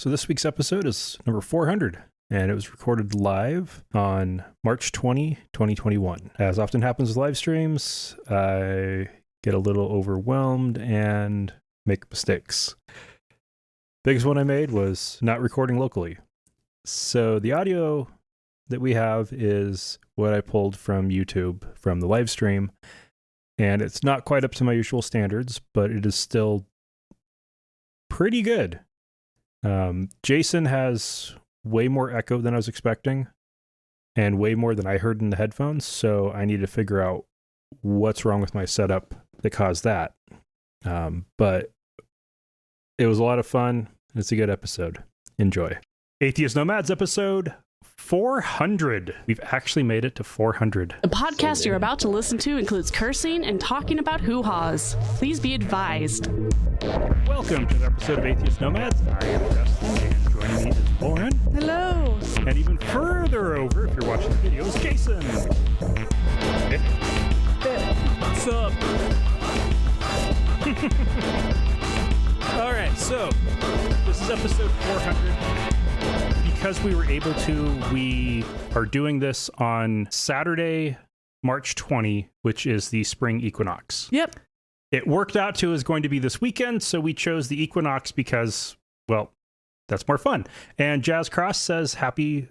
So this week's episode is number 400, and it was recorded live on March 20, 2021. As often happens with live streams, I get a little overwhelmed and make mistakes. Biggest one I made was not recording locally. So the audio that we have is what I pulled from YouTube from the live stream, and it's not quite up to my usual standards, but it is still pretty good. Jason has way more echo than I was expecting and way more than I heard in the headphones, so I need to figure out what's wrong with my setup that caused that. But it was a lot of fun. It's a good episode. Enjoy. Atheist Nomads episode 400. We've actually made it to 400. The podcast you're about to listen to includes cursing and talking about hoo-haws. Please be advised. Welcome to the episode of Atheist Nomads. I am Dustin, and joining me is Lauren. Hello. And even further over, if you're watching the video, is Jason. What's up? All right, so this is episode 400. Because we were able to, we are doing this on Saturday, March 20, which is the spring equinox. Yep. It worked out to is going to be this weekend, so we chose the equinox because, well, that's more fun. And Jazz Cross says happy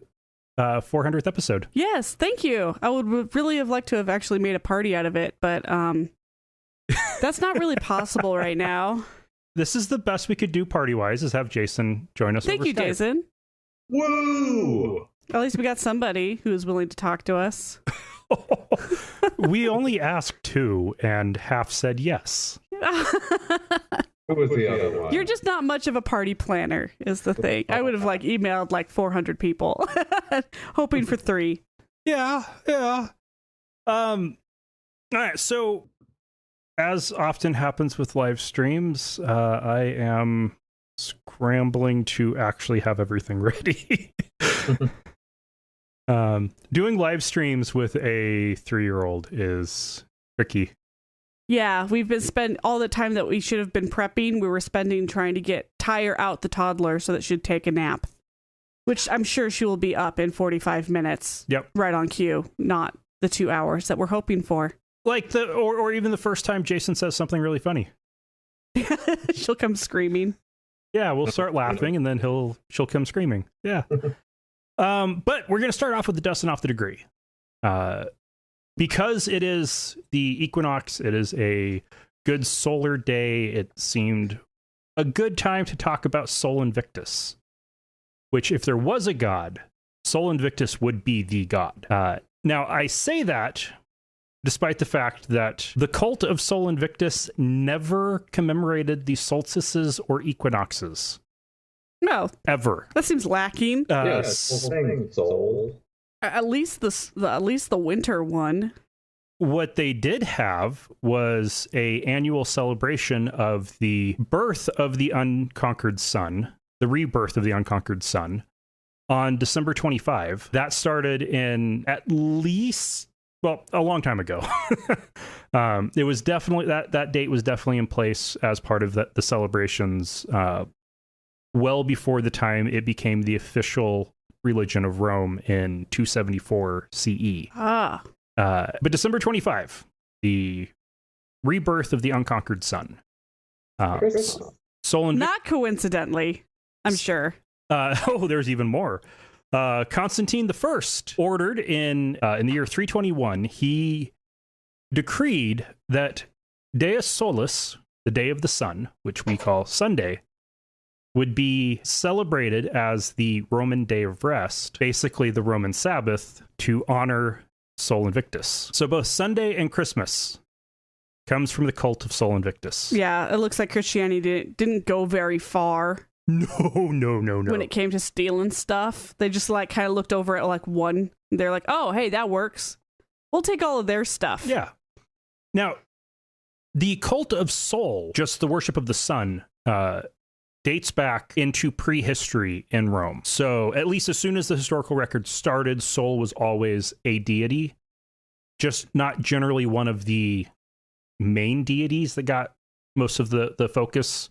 400th episode. Yes, thank you. I would really have liked to have actually made a party out of it, but that's not really possible right now. This is the best we could do party-wise, is have Jason join us. Thank you, Skype. Jason. Woo! At least we got somebody who's willing to talk to us. We only asked two, and half said yes. Who was the other one? You're just not much of a party planner, is the thing. I would have emailed 400 people, hoping for 3. Yeah. All right, so as often happens with live streams, I am scrambling to actually have everything ready. Doing live streams with a 3-year-old is tricky. Yeah, we've been spent all the time that we should have been prepping. We were spending trying to tire out the toddler so that she'd take a nap, which I'm sure she will be up in 45 minutes. Yep. Right on cue, not the 2 hours that we're hoping for. Like or even the first time Jason says something really funny. She'll come screaming. Yeah, we'll start laughing and then she'll come screaming. Yeah. But we're going to start off with the dusting off the degree. Because it is the equinox, it is a good solar day. It seemed a good time to talk about Sol Invictus, which if there was a god, Sol Invictus would be the god. Now, I say that despite the fact that the cult of Sol Invictus never commemorated the solstices or equinoxes. No. Ever. That seems lacking. Soul. At least the winter one. What they did have was a annual celebration of the birth of the unconquered sun, the rebirth of the unconquered sun, on December 25. That started in at least, well, a long time ago. It was definitely, that date was definitely in place as part of the celebrations well before the time it became the official religion of Rome in 274 CE. But December 25, the rebirth of the unconquered sun. Not coincidentally, I'm sure. There's even more. Constantine I ordered in the year 321, he decreed that Deus Solis, the day of the sun, which we call Sunday, would be celebrated as the Roman day of rest, basically the Roman Sabbath, to honor Sol Invictus. So both Sunday and Christmas comes from the cult of Sol Invictus. Yeah, it looks like Christianity didn't go very far. No. When it came to stealing stuff, they just kind of looked over at one. They're like, oh, hey, that works. We'll take all of their stuff. Yeah. Now, the cult of Sol, just the worship of the sun, dates back into prehistory in Rome. So at least as soon as the historical record started, Sol was always a deity, just not generally one of the main deities that got most of the focus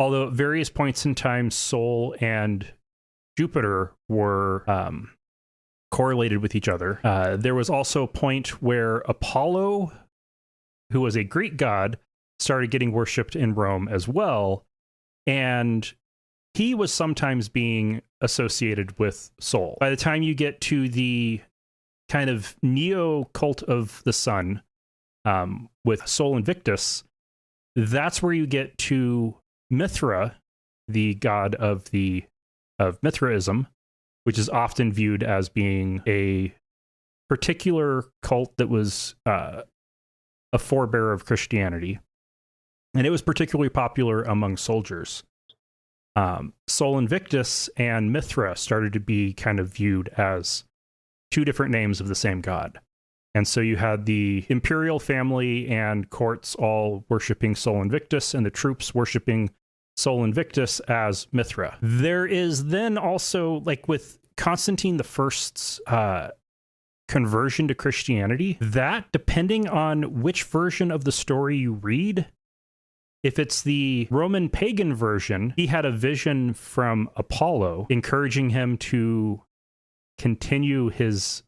although at various points in time, Sol and Jupiter were correlated with each other. There was also a point where Apollo, who was a Greek god, started getting worshipped in Rome as well, and he was sometimes being associated with Sol. By the time you get to the kind of neo-cult of the sun with Sol Invictus, that's where you get to Mithra, the god of Mithraism, which is often viewed as being a particular cult that was a forebearer of Christianity. And it was particularly popular among soldiers. Sol Invictus and Mithra started to be kind of viewed as two different names of the same god. And so you had the imperial family and courts all worshiping Sol Invictus, and the troops worshiping Sol Invictus as Mithra. There is then also, like with Constantine the First's conversion to Christianity, that, depending on which version of the story you read, if it's the Roman pagan version, he had a vision from Apollo encouraging him to continue his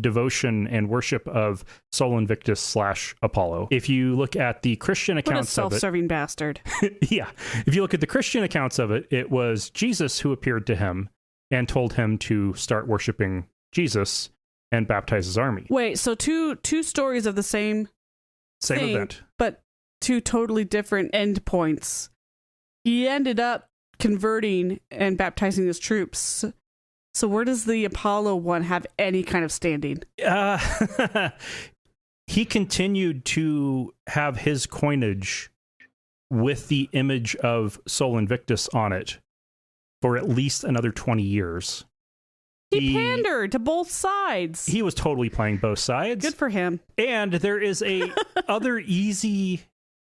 devotion and worship of Sol Invictus / Apollo. If you look at the Christian accounts of it... What a self-serving bastard. Yeah. If you look at the Christian accounts of it, it was Jesus who appeared to him and told him to start worshiping Jesus and baptize his army. Wait, so two stories of the same thing, event. But two totally different endpoints. He ended up converting and baptizing his troops. So where does the Apollo one have any kind of standing? He continued to have his coinage with the image of Sol Invictus on it for at least another 20 years. He pandered to both sides. He was totally playing both sides. Good for him. And there is a other easy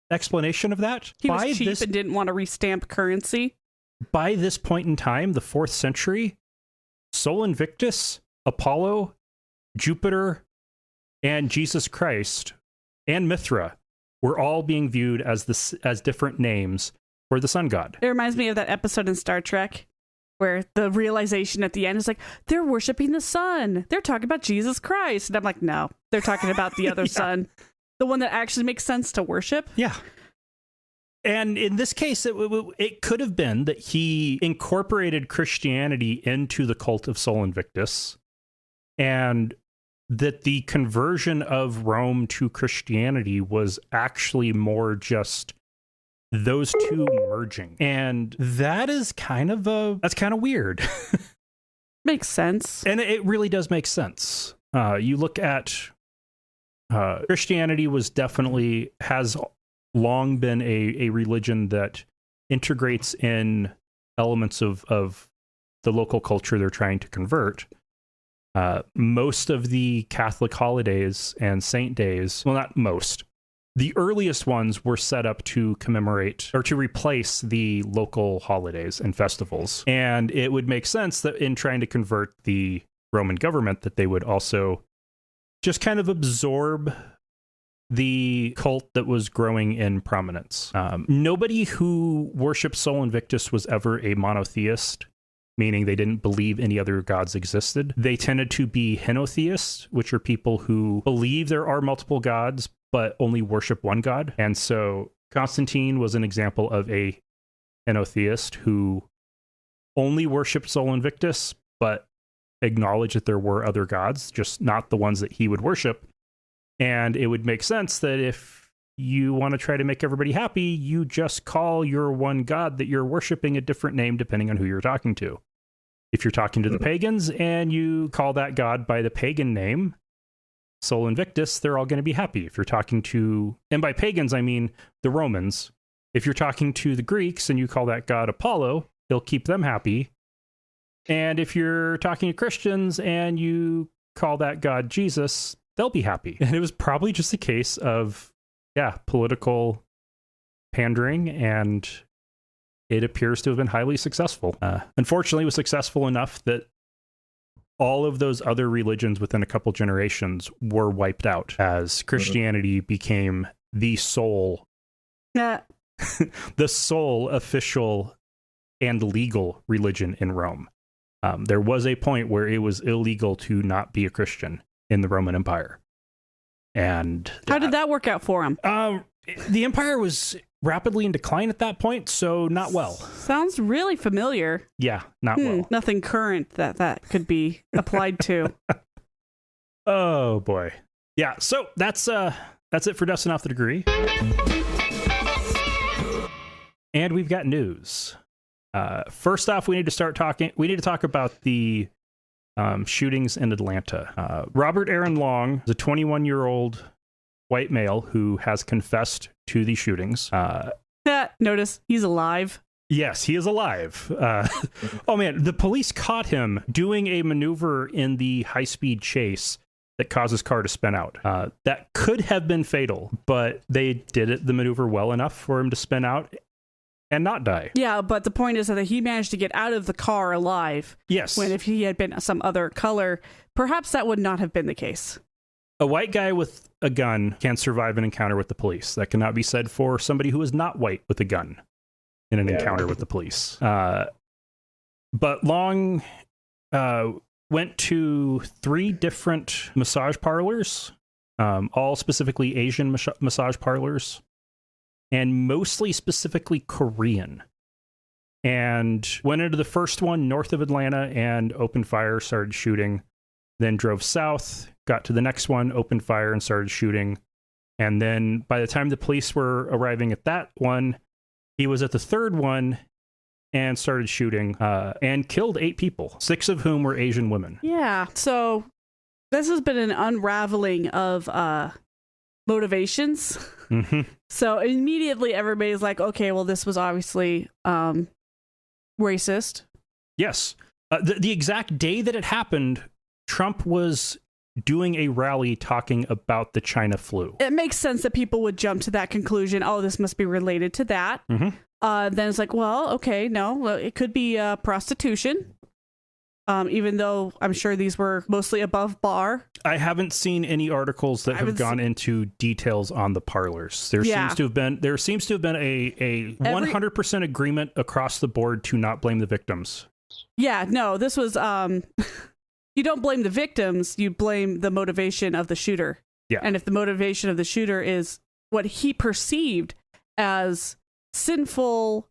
explanation of that. He was cheap and didn't want to restamp currency. By this point in time, the 4th century, Sol Invictus, Apollo, Jupiter, and Jesus Christ, and Mithra were all being viewed as different names for the sun god. It reminds me of that episode in Star Trek where the realization at the end is like, they're worshiping the sun. They're talking about Jesus Christ. And I'm like, no, they're talking about the other sun. The one that actually makes sense to worship. Yeah. And in this case, it could have been that he incorporated Christianity into the cult of Sol Invictus, and that the conversion of Rome to Christianity was actually more just those two merging. And that is kind of weird. Makes sense. And it really does make sense. You look at Christianity has long been a religion that integrates in elements of the local culture they're trying to convert. Most of the Catholic holidays and saint days, well, not most, the earliest ones were set up to commemorate or to replace the local holidays and festivals. And it would make sense that in trying to convert the Roman government, that they would also just kind of absorb the cult that was growing in prominence. Nobody who worshipped Sol Invictus was ever a monotheist, meaning they didn't believe any other gods existed. They tended to be henotheists, which are people who believe there are multiple gods, but only worship one god. And so Constantine was an example of a henotheist who only worshipped Sol Invictus, but acknowledged that there were other gods, just not the ones that he would worship. And it would make sense that if you want to try to make everybody happy, you just call your one god that you're worshiping a different name depending on who you're talking to. If you're talking to the pagans and you call that god by the pagan name, Sol Invictus, they're all going to be happy. If you're talking to, and by pagans, I mean the Romans. If you're talking to the Greeks and you call that god Apollo, he'll keep them happy. And if you're talking to Christians and you call that god Jesus, they'll be happy. And it was probably just a case of, political pandering, and it appears to have been highly successful. Unfortunately, it was successful enough that all of those other religions within a couple generations were wiped out as Christianity became the sole the sole official and legal religion in Rome. There was a point where it was illegal to not be a Christian in the Roman Empire. And how did that work out for him? The empire was rapidly in decline at that point, so not well. Sounds really familiar. Yeah, not well. Nothing current that could be applied to. Oh boy. Yeah, so that's it for Dustin Off the Degree. And we've got news. First off, we need to talk about the shootings in Atlanta. Robert Aaron Long is a 21-year-old white male who has confessed to the shootings. Notice he's alive. Yes, he is alive. Oh man, the police caught him doing a maneuver in the high-speed chase that caused his car to spin out. That could have been fatal, but they did the maneuver well enough for him to spin out and not die. Yeah, but the point is that he managed to get out of the car alive. Yes. When if he had been some other color, perhaps that would not have been the case. A white guy with a gun can survive an encounter with the police. That cannot be said for somebody who is not white with a gun in an encounter with the police. But Long went to 3 different massage parlors, all specifically Asian massage parlors, and mostly specifically Korean. And went into the first one north of Atlanta and opened fire, started shooting, then drove south, got to the next one, opened fire and started shooting. And then by the time the police were arriving at that one, he was at the third one and started shooting and killed 8 people, 6 of whom were Asian women. Yeah. So this has been an unraveling of motivations. Mm-hmm. So immediately everybody's like, okay, well, this was obviously racist. Yes. The exact day that it happened, Trump was doing a rally talking about the China flu. It makes sense that people would jump to that conclusion. Oh, this must be related to that. Mm-hmm. Then it's like, well, okay, no, it could be prostitution. Even though I'm sure these were mostly above bar. I haven't seen any articles that have gone into details on the parlors. There seems to have been a 100% agreement across the board to not blame the victims. Yeah, no, this was you don't blame the victims, you blame the motivation of the shooter. Yeah. And if the motivation of the shooter is what he perceived as sinful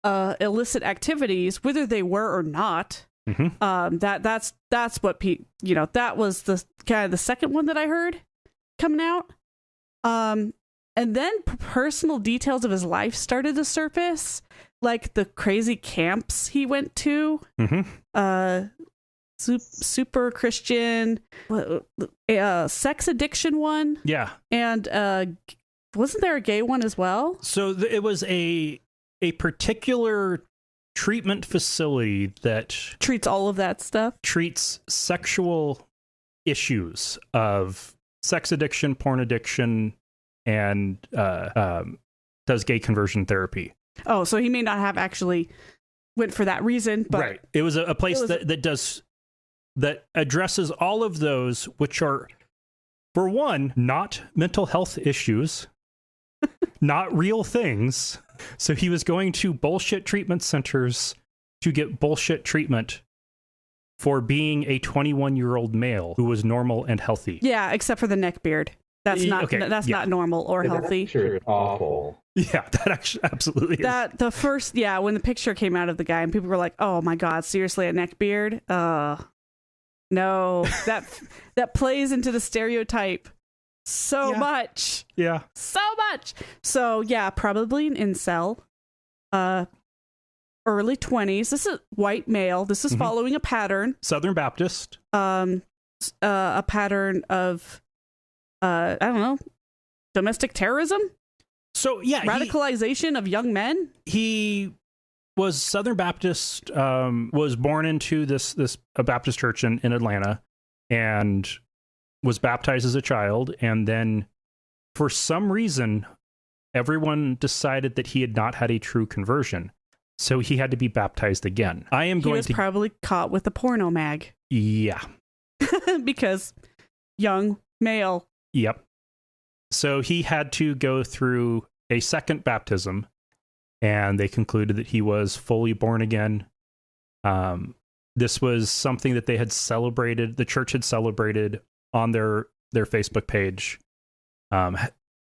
illicit activities, whether they were or not, mm-hmm. That's what that was the kind of the second one that I heard coming out. And then personal details of his life started to surface, like the crazy camps he went to. Mm-hmm. Super Christian, sex addiction one. Yeah. And wasn't there a gay one as well? So it was a particular treatment facility that treats all of that stuff, treats sexual issues of sex addiction, porn addiction, and does gay conversion therapy. Oh, so he may not have actually went for that reason, but right. It was a place that addresses all of those, which are, for one, not mental health issues, not real things. So he was going to bullshit treatment centers to get bullshit treatment for being a 21-year-old male who was normal and healthy. Yeah, except for the neck beard. That's not not normal or healthy. That picture is awful. Yeah, that actually absolutely is. That the first, when the picture came out of the guy and people were like, "Oh my God, seriously, a neck beard?" No, that plays into the stereotype so much. Yeah. So much. So yeah, probably an incel. Early 20s. This is white male. This is following a pattern. Southern Baptist. A pattern of I don't know, domestic terrorism? So yeah, radicalization of young men? He was Southern Baptist, was born into a Baptist church in Atlanta, and was baptized as a child, and then for some reason everyone decided that he had not had a true conversion, so he had to be baptized again. He was probably caught with a porno mag. Yeah. Because young male. Yep. So he had to go through a second baptism, and they concluded that he was fully born again. This was something that they had celebrated, the church had celebrated on their Facebook page.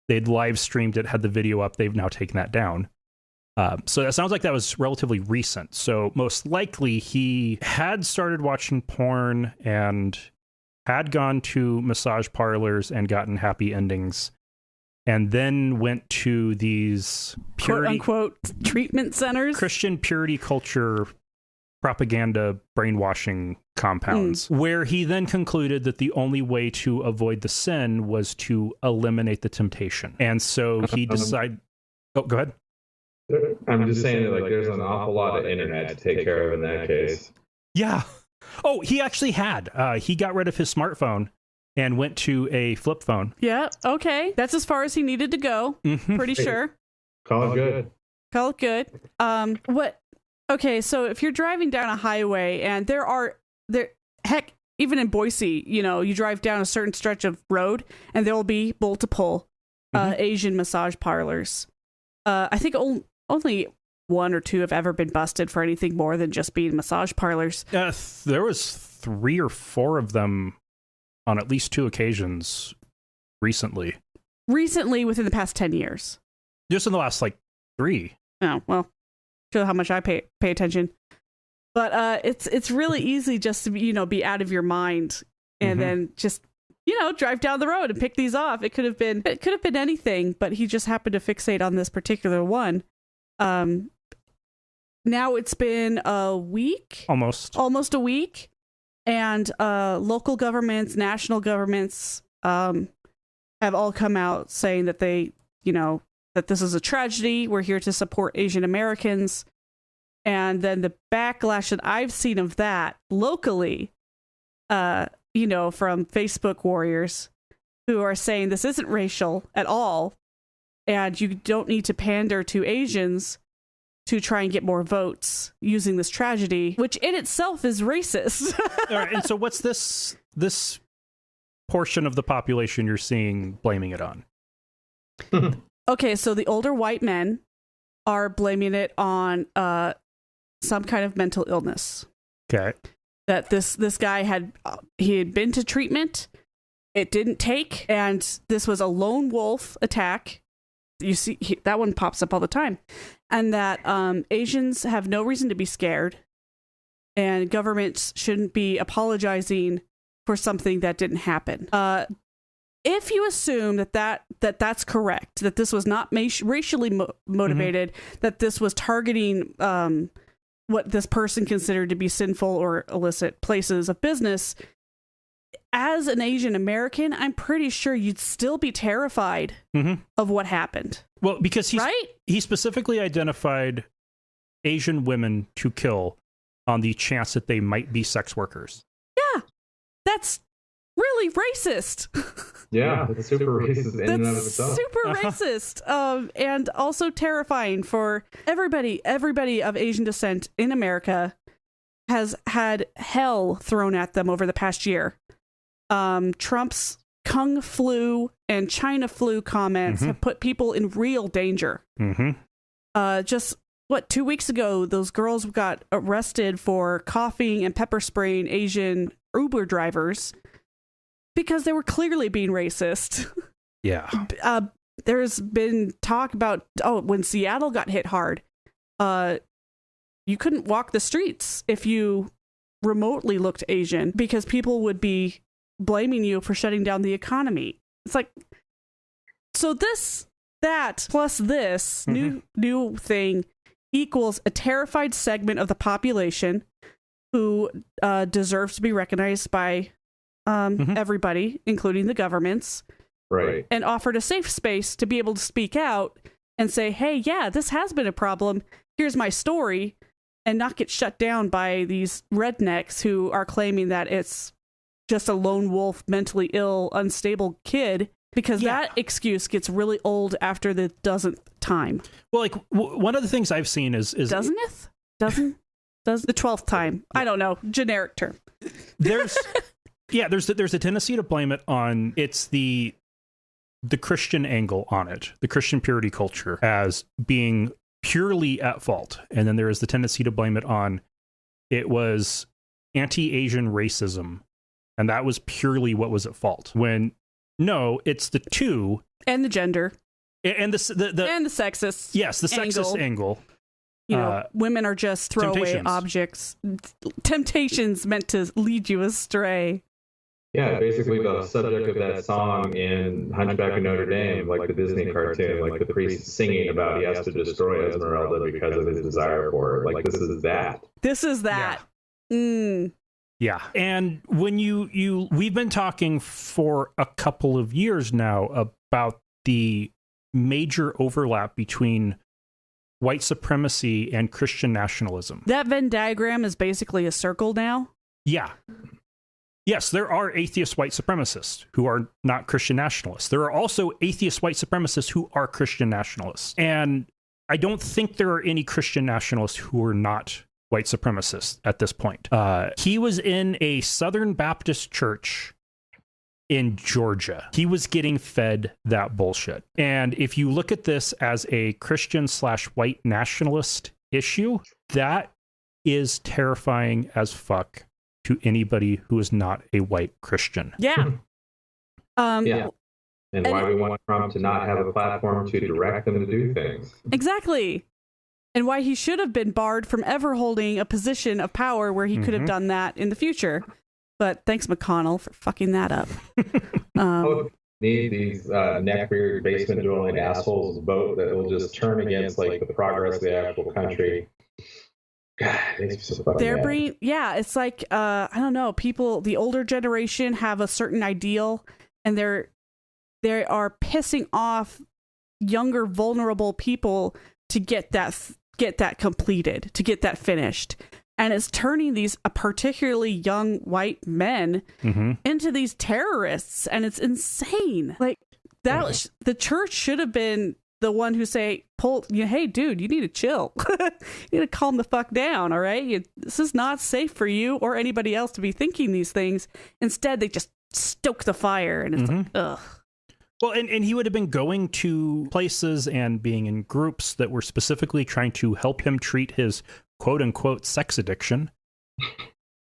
They'd live streamed it, had the video up. They've now taken that down. So that sounds like that was relatively recent. So most likely he had started watching porn and had gone to massage parlors and gotten happy endings, and then went to these purity, quote unquote treatment centers, Christian purity culture propaganda brainwashing compounds, where he then concluded that the only way to avoid the sin was to eliminate the temptation. And so he decided... Oh, go ahead. I'm just saying that like there's an awful lot of internet to take care of in that case. Yeah. Oh, he actually had. He got rid of his smartphone and went to a flip phone. Yeah, okay. That's as far as he needed to go. Mm-hmm. Pretty sure. Call it good. Call it good. What? Okay, so if you're driving down a highway and heck, even in Boise, you drive down a certain stretch of road and there will be multiple Asian massage parlors. I think only one or two have ever been busted for anything more than just being massage parlors. There was 3 or 4 of them on at least 2 occasions recently. Recently, within the past 10 years. Just in the last, 3. Oh, well, show how much I pay attention. But it's really easy just to be out of your mind and then just drive down the road and pick these off. It could have been anything, but he just happened to fixate on this particular one. Now it's been a week, almost a week, and local governments, national governments have all come out saying that they, that this is a tragedy. We're here to support Asian Americans. And then the backlash that I've seen of that locally, from Facebook warriors who are saying this isn't racial at all, and you don't need to pander to Asians to try and get more votes using this tragedy, which in itself is racist. All right, and so what's this portion of the population you're seeing blaming it on? Okay, so the older white men are blaming it on some kind of mental illness. Okay. That this guy had been to treatment, it didn't take, and this was a lone wolf attack. You see, that one pops up all the time. And that Asians have no reason to be scared, and governments shouldn't be apologizing for something that didn't happen. If you assume that's correct, that this was not racially motivated, that this was targeting what this person considered to be sinful or illicit places of business, as an Asian American, I'm pretty sure you'd still be terrified of what happened. Well, because he specifically identified Asian women to kill on the chance that they might be sex workers. Yeah, that's really racist. Yeah, that's super racist in and of itself. Super racist, and also terrifying for everybody of Asian descent in America has had hell thrown at them over the past year. Trump's Kung flu and China flu comments have put people in real danger. Just 2 weeks ago, those girls got arrested for coughing and pepper spraying Asian Uber drivers because they were clearly being racist. Yeah. There's been talk about, when Seattle got hit hard, you couldn't walk the streets if you remotely looked Asian because people would be blaming you for shutting down the economy. It's like, so that plus this new thing equals a terrified segment of the population who deserves to be recognized by everybody, including the governments, right? And offered a safe space to be able to speak out and say, hey, yeah, this has been a problem. Here's my story, and not get shut down by these rednecks who are claiming that it's just a lone wolf, mentally ill, unstable kid, because that excuse gets really old after the dozenth time. Well, one of the things I've seen is dozenth? The 12th time. I don't know. Generic term. There's a tendency to blame it on the Christian angle on it, the Christian purity culture, as being purely at fault. And then there is the tendency to blame it on it was anti-Asian racism. And that was purely what was at fault. When no, it's the two. And the gender. And the and the sexist. Yes, the sexist angle. You know, women are just throwaway objects. Temptations meant to lead you astray. Yeah, basically the subject of that song in Hunchback of Notre Dame, like the Disney cartoon, like the priest singing about he has to destroy Esmeralda because of his desire for her. Like, this is that. This is that. Yeah. Yeah. And when we've been talking for a couple of years now about the major overlap between white supremacy and Christian nationalism. That Venn diagram is basically a circle now. Yeah. Yes, there are atheist white supremacists who are not Christian nationalists. There are also atheist white supremacists who are Christian nationalists. And I don't think there are any Christian nationalists who are not white supremacists at this point. He was in a Southern Baptist church in Georgia. He was getting fed that bullshit. And if you look at this as a Christian/white nationalist issue, that is terrifying as fuck to anybody who is not a white Christian. Yeah. Yeah. And why we want Trump to not have a platform to direct them to do things. Exactly. And why he should have been barred from ever holding a position of power where he could have done that in the future. But thanks, McConnell, for fucking that up. Need these neckbeard basement dwelling assholes vote that will just turn against like the progress of the actual country. God, it's so their brain, it's like I don't know. People, the older generation have a certain ideal, and they are pissing off younger, vulnerable people to get that completed, to get that finished. And it's turning these particularly young white men into these terrorists, and it's insane. Like that, the church should have been the one who say, hey, dude, you need to chill. You need to calm the fuck down, all right? This is not safe for you or anybody else to be thinking these things. Instead, they just stoke the fire, and it's like, ugh. Well, and he would have been going to places and being in groups that were specifically trying to help him treat his quote-unquote sex addiction,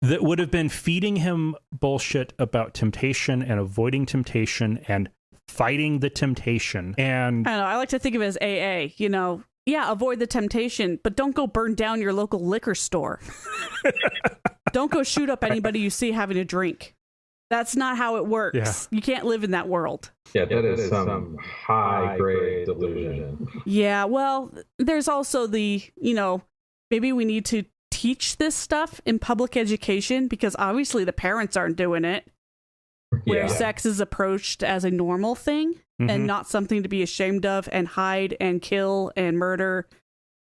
that would have been feeding him bullshit about temptation and avoiding temptation and fighting the temptation. And I don't know, I like to think of it as AA, you know, avoid the temptation, but don't go burn down your local liquor store. Don't go shoot up anybody you see having a drink. That's not how it works. Yeah. You can't live in that world. Yeah, that is some high-grade delusion. Yeah, well, there's also the, maybe we need to teach this stuff in public education, because obviously the parents aren't doing it, where sex is approached as a normal thing and not something to be ashamed of and hide and kill and murder,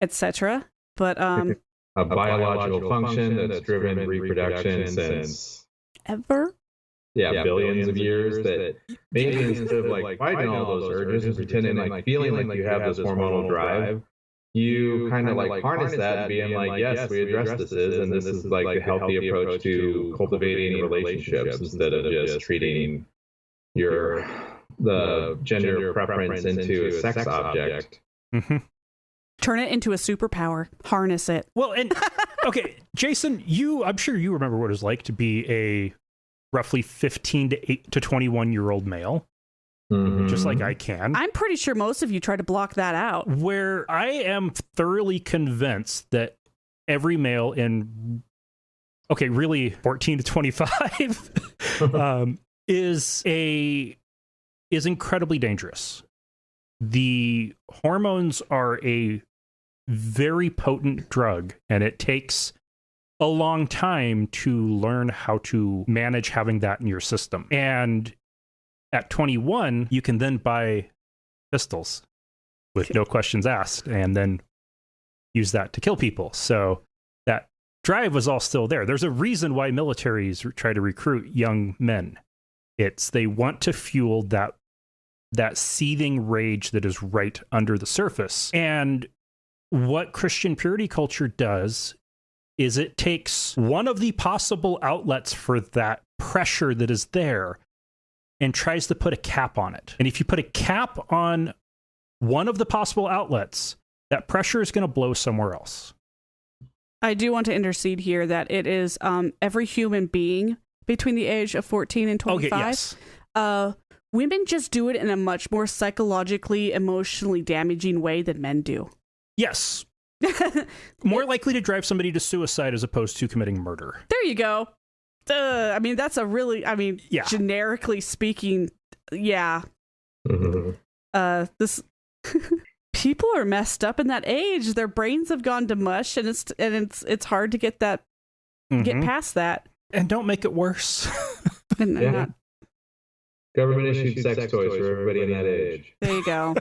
etc. But a biological function that's driven reproduction since ever. Yeah, billions of years. That maybe instead of like fighting all those urges and pretending like feeling like you have this hormonal drive, you kind of like harness that and being like, yes, we address this and this is like the healthy approach to cultivating relationships instead of just treating the gender preference into a sex object. Turn it into a superpower. Harness it. Well, and okay, Jason, I'm sure you remember what it was like to be a roughly 15 to 21-year-old male. Just like I can. I'm pretty sure most of you try to block that out. Where I am thoroughly convinced that every male in, really 14 to 25 is incredibly dangerous. The hormones are a very potent drug, and it takes a long time to learn how to manage having that in your system. And at 21, you can then buy pistols with no questions asked and then use that to kill people. So that drive was all still there. There's a reason why militaries try to recruit young men. They want to fuel that seething rage that is right under the surface. And what Christian purity culture does is it takes one of the possible outlets for that pressure that is there and tries to put a cap on it. And if you put a cap on one of the possible outlets, that pressure is going to blow somewhere else. I do want to intercede here that it is every human being between the age of 14 and 25. Okay, yes. Women just do it in a much more psychologically, emotionally damaging way than men do. Yes. More likely to drive somebody to suicide as opposed to committing murder. There you go. I mean, that's a really, generically speaking, yeah. This people are messed up in that age. Their brains have gone to mush, and it's hard to get that get past that. And don't make it worse. Government issued sex toys for everybody in that age. There you go.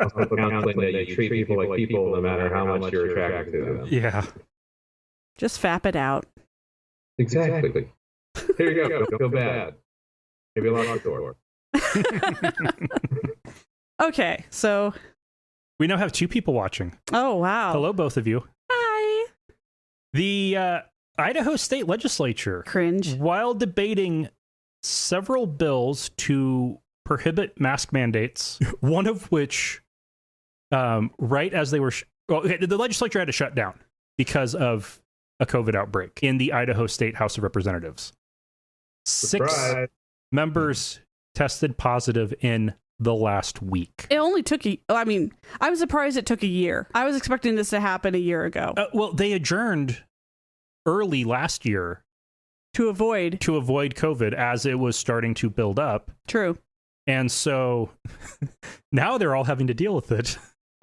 Also counseling that you treat people like people no matter how much you're attracted to them. Yeah. Just fap it out. Exactly. Here you go. Don't feel bad. Maybe lock the door. Okay, so we now have 2 people watching. Oh, wow. Hello, both of you. Hi. The Idaho State Legislature, Cringe. while debating several bills to prohibit mask mandates, one of which, right as they were... the legislature had to shut down because of a COVID outbreak in the Idaho State House of Representatives. Surprise. 6 members tested positive in the last week. It only took I was surprised it took a year. I was expecting this to happen a year ago. Well, they adjourned early last year To avoid COVID as it was starting to build up. True. And so now they're all having to deal with it.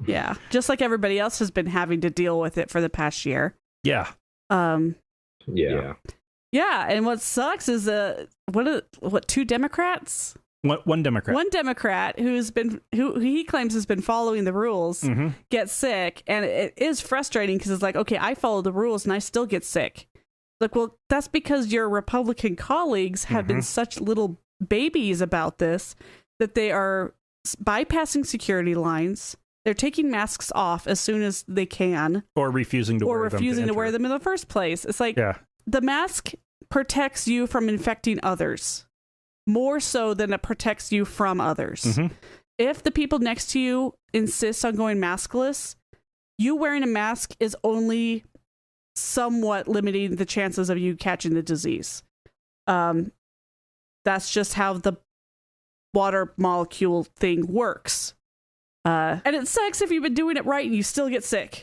Yeah. Just like everybody else has been having to deal with it for the past year. Yeah. Yeah. Yeah, and what sucks is 2 Democrats? One Democrat. One Democrat who he claims has been following the rules gets sick, and it is frustrating because it's like, okay, I follow the rules and I still get sick. Like, well, that's because your Republican colleagues have been such little babies about this that they are bypassing security lines. They're taking masks off as soon as they can. Or refusing to wear them in the first place. It's like, the mask protects you from infecting others more so than it protects you from others. If the people next to you insist on going maskless, you wearing a mask is only somewhat limiting the chances of you catching the disease. That's just how the water molecule thing works. And it sucks if you've been doing it right and you still get sick.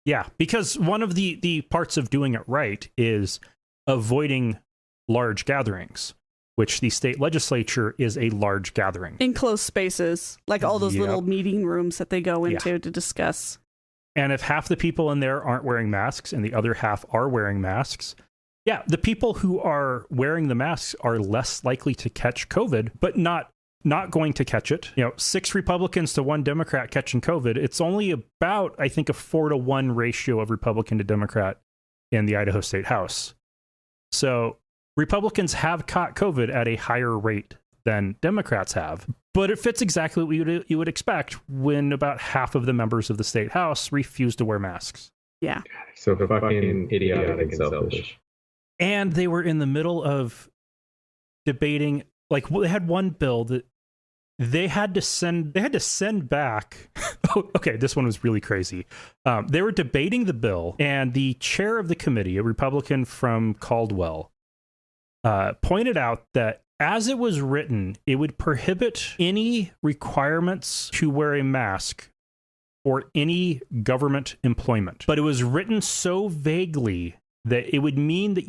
Yeah, because one of the parts of doing it right is avoiding large gatherings, which the state legislature is a large gathering. In closed spaces, like all those little meeting rooms that they go into to discuss. And if half the people in there aren't wearing masks and the other half are wearing masks, the people who are wearing the masks are less likely to catch COVID, but not going to catch it. 6 Republicans to 1 Democrat catching COVID. It's only about, I think, a 4-to-1 ratio of Republican to Democrat in the Idaho State House. So Republicans have caught COVID at a higher rate than Democrats have, but it fits exactly what you would expect when about half of the members of the state house refuse to wear masks. Yeah. So fucking idiotic and selfish. And they were in the middle of debating, like, they had one bill that they had to send back. Okay, this one was really crazy. They were debating the bill, and the chair of the committee, a Republican from Caldwell, pointed out that as it was written, it would prohibit any requirements to wear a mask or any government employment. But it was written so vaguely that it would mean that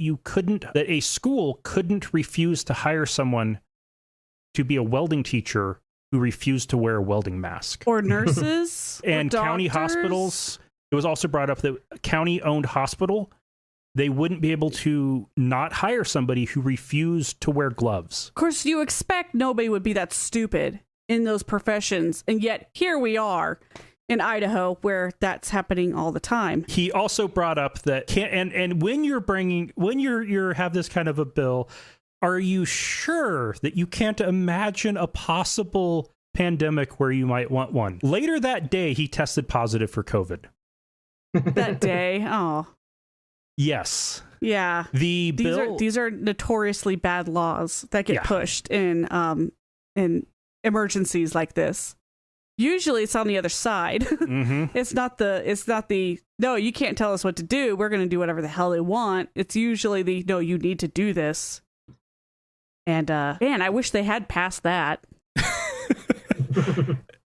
that a school couldn't refuse to hire someone to be a welding teacher who refused to wear a welding mask. Or nurses. And or county hospitals. It was also brought up that a county-owned hospital, they wouldn't be able to not hire somebody who refused to wear gloves. Of course, you expect nobody would be that stupid in those professions. And yet, here we are in Idaho where that's happening all the time. He also brought up that and when you're have this kind of a bill, are you sure that you can't imagine a possible pandemic where you might want one? Later that day, he tested positive for COVID. That day? Oh. Yes. Yeah. These are notoriously bad laws that get pushed in emergencies like this. Usually it's on the other side. Mm-hmm. It's not the, no, you can't tell us what to do. We're going to do whatever the hell they want. It's usually the, no, you need to do this. And, man, I wish they had passed that.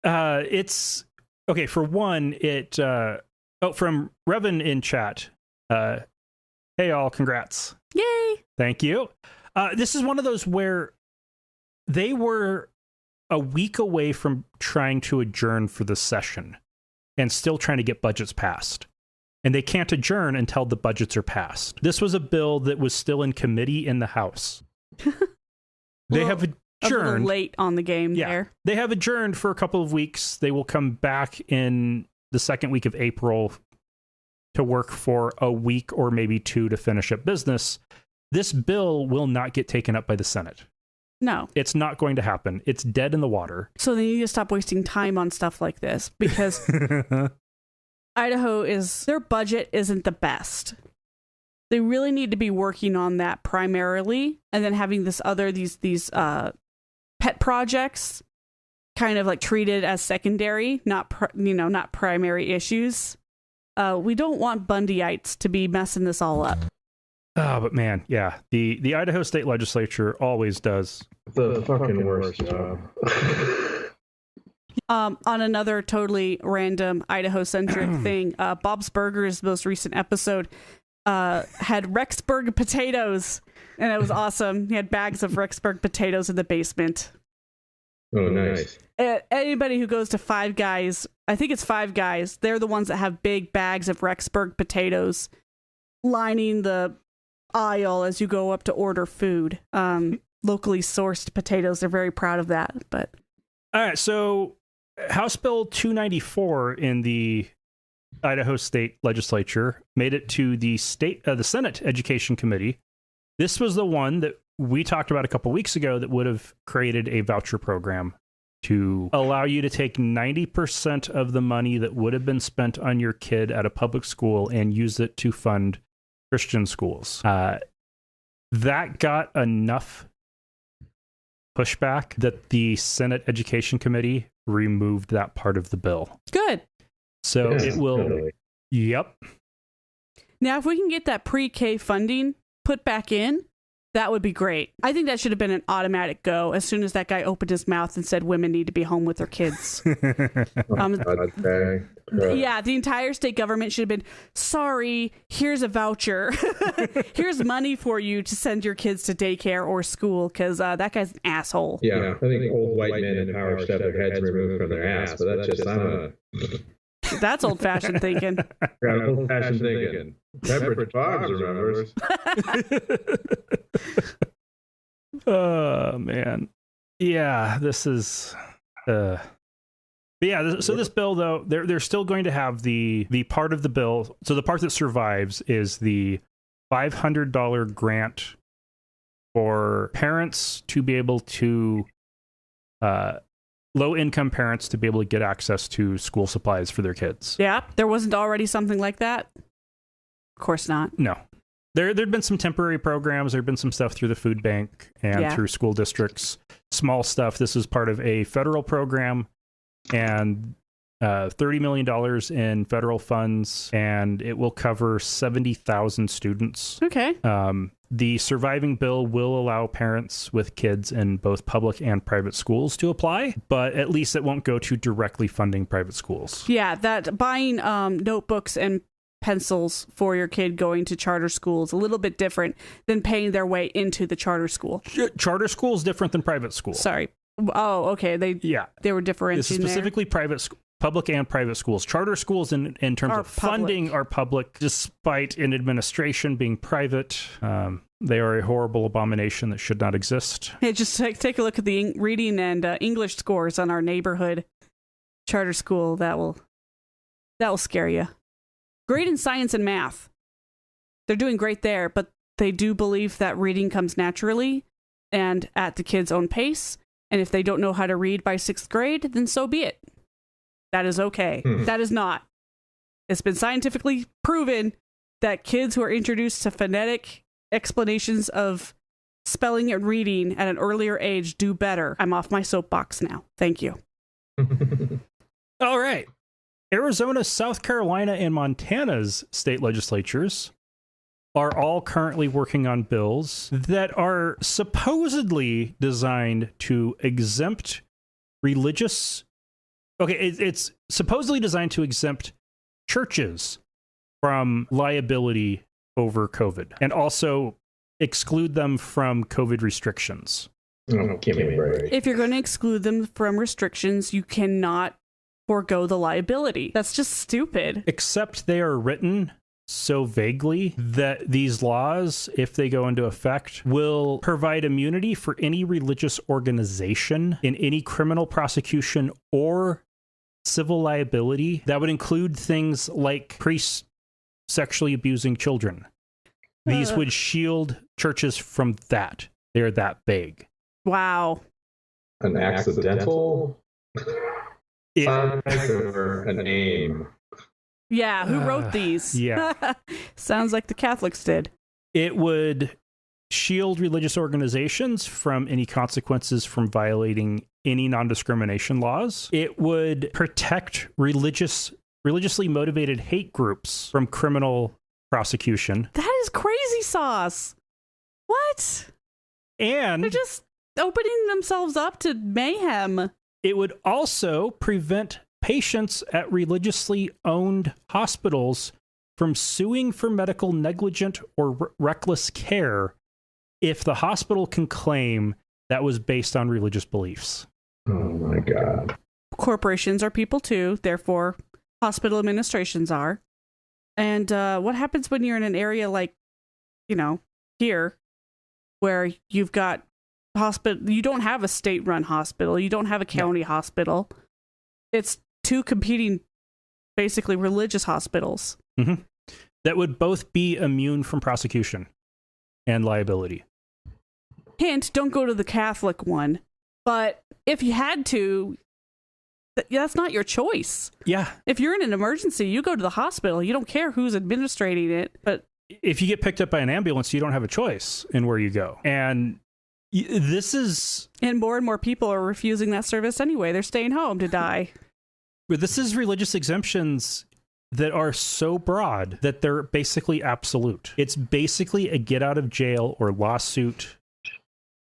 It's, okay, for one, from Revan in chat, hey all, congrats. Yay! Thank you. This is one of those where they were a week away from trying to adjourn for the session and still trying to get budgets passed. And they can't adjourn until the budgets are passed. This was a bill that was still in committee in the House. They have adjourned. A little late on the game there. They have adjourned for a couple of weeks. They will come back in the second week of April to work for a week or maybe two to finish up business. This bill will not get taken up by the Senate. No. It's not going to happen. It's dead in the water. So they need to stop wasting time on stuff like this because Idaho their budget isn't the best. They really need to be working on that primarily and then having these pet projects kind of like treated as secondary, not primary issues. We don't want Bundyites to be messing this all up. Oh, but man, yeah, the Idaho State Legislature always does the fucking worst job. On another totally random Idaho-centric thing, Bob's Burgers' most recent episode had Rexburg potatoes, and it was awesome. He had bags of Rexburg potatoes in the basement. Oh, nice. Anybody who goes to Five Guys, I think it's Five Guys, they're the ones that have big bags of Rexburg potatoes lining the aisle as you go up to order food. Locally sourced potatoes. They're very proud of that. But all right, so House Bill 294 in the Idaho State Legislature made it to the Senate Education Committee. This was the one that we talked about a couple weeks ago that would have created a voucher program to allow you to take 90% of the money that would have been spent on your kid at a public school and use it to fund Christian schools. That got enough pushback that the Senate Education Committee removed that part of the bill. Good. So it will. Totally. Yep. Now, if we can get that pre-K funding put back in, that would be great. I think that should have been an automatic go as soon as that guy opened his mouth and said women need to be home with their kids. Yeah, the entire state government should have been, sorry, here's a voucher. Here's money for you to send your kids to daycare or school because that guy's an asshole. Yeah, I think old white men in power shove their heads removed from their ass, but that's just, That's old-fashioned thinking. Yeah, old-fashioned thinking. Pepperidge Farms remembers. Oh, man. Yeah, this is... But yeah, so this bill, though, they're still going to have the part of the bill. So the part that survives is the $500 grant for parents to be able to... low-income parents to be able to get access to school supplies for their kids. Yeah, there wasn't already something like that? Of course not. No. There'd been some temporary programs. There'd been some stuff through the food bank and through school districts. Small stuff. This is part of a federal program and $30 million in federal funds, and it will cover 70,000 students. Okay. The surviving bill will allow parents with kids in both public and private schools to apply, but at least it won't go to directly funding private schools. Yeah, that buying notebooks and pencils for your kid going to charter school is a little bit different than paying their way into the charter school. Charter school is different than private school. Sorry. Oh, okay. They were differentiating specifically there. Public and private schools. Charter schools in terms of funding are public, despite in administration being private. They are a horrible abomination that should not exist. Hey, just take a look at the reading and English scores on our neighborhood charter school. That will scare you. Great in science and math. They're doing great there, but they do believe that reading comes naturally and at the kid's own pace. And if they don't know how to read by 6th grade, then so be it. That is okay. That is not. It's been scientifically proven that kids who are introduced to phonetic explanations of spelling and reading at an earlier age do better. I'm off my soapbox now. Thank you. All right. Arizona, South Carolina, and Montana's state legislatures are all currently working on bills that are supposedly designed to exempt religious... Okay, it's supposedly designed to exempt churches from liability over COVID and also exclude them from COVID restrictions. Oh, give me a break. If you're going to exclude them from restrictions, you cannot forego the liability. That's just stupid. Except they are written so vaguely that these laws, if they go into effect, will provide immunity for any religious organization in any criminal prosecution or civil liability. That would include things like priests sexually abusing children. These would shield churches from that. They're that big. Wow. An accidental? Or an aim? Yeah, who wrote these? Yeah. Sounds like the Catholics did. It would shield religious organizations from any consequences from violating any non-discrimination laws. It would protect religiously motivated hate groups from criminal prosecution. That is crazy sauce. What? And they're just opening themselves up to mayhem. It would also prevent patients at religiously owned hospitals from suing for medical negligent or reckless care if the hospital can claim that was based on religious beliefs. Oh my God. Corporations are people too, therefore hospital administrations are. And what happens when you're in an area like, here, where you've got hospital, you don't have a state-run hospital, you don't have a county hospital. It's two competing, basically, religious hospitals. Mm-hmm. That would both be immune from prosecution and liability. Hint, don't go to the Catholic one. But if you had to, that's not your choice. Yeah. If you're in an emergency, you go to the hospital. You don't care who's administrating it. But if you get picked up by an ambulance, you don't have a choice in where you go. And this is... And more people are refusing that service anyway. They're staying home to die. But this is religious exemptions that are so broad that they're basically absolute. It's basically a get out of jail or lawsuit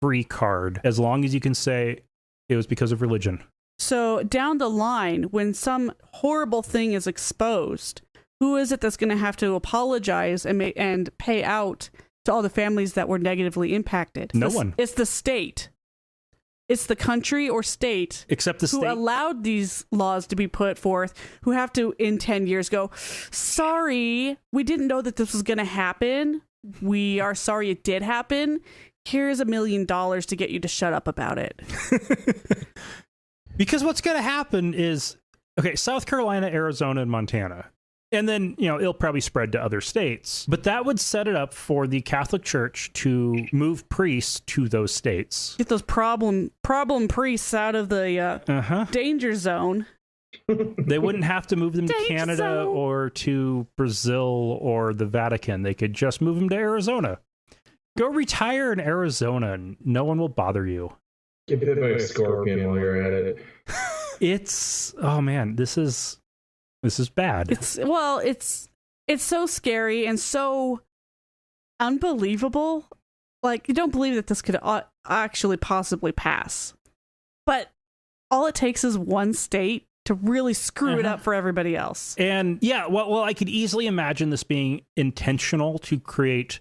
free card, as long as you can say it was because of religion. So down the line, when some horrible thing is exposed, who is it that's going to have to apologize and pay out to all the families that were negatively impacted? No one. It's the state. It's the country or state, except the state who allowed these laws to be put forth, who have to, in 10 years, go, sorry, we didn't know that this was going to happen. We are sorry it did happen. Here's $1 million to get you to shut up about it. Because what's going to happen is, okay, South Carolina, Arizona, and Montana. And then, it'll probably spread to other states. But that would set it up for the Catholic Church to move priests to those states. Get those problem priests out of the danger zone. They wouldn't have to move them to Canada or to Brazil or the Vatican. They could just move them to Arizona. Go retire in Arizona and no one will bother you. Get bit by a scorpion while you're at it. Oh man, this is bad. It's so scary and so unbelievable. Like, you don't believe that this could actually possibly pass. But all it takes is one state to really screw it up for everybody else. And yeah, well, I could easily imagine this being intentional to create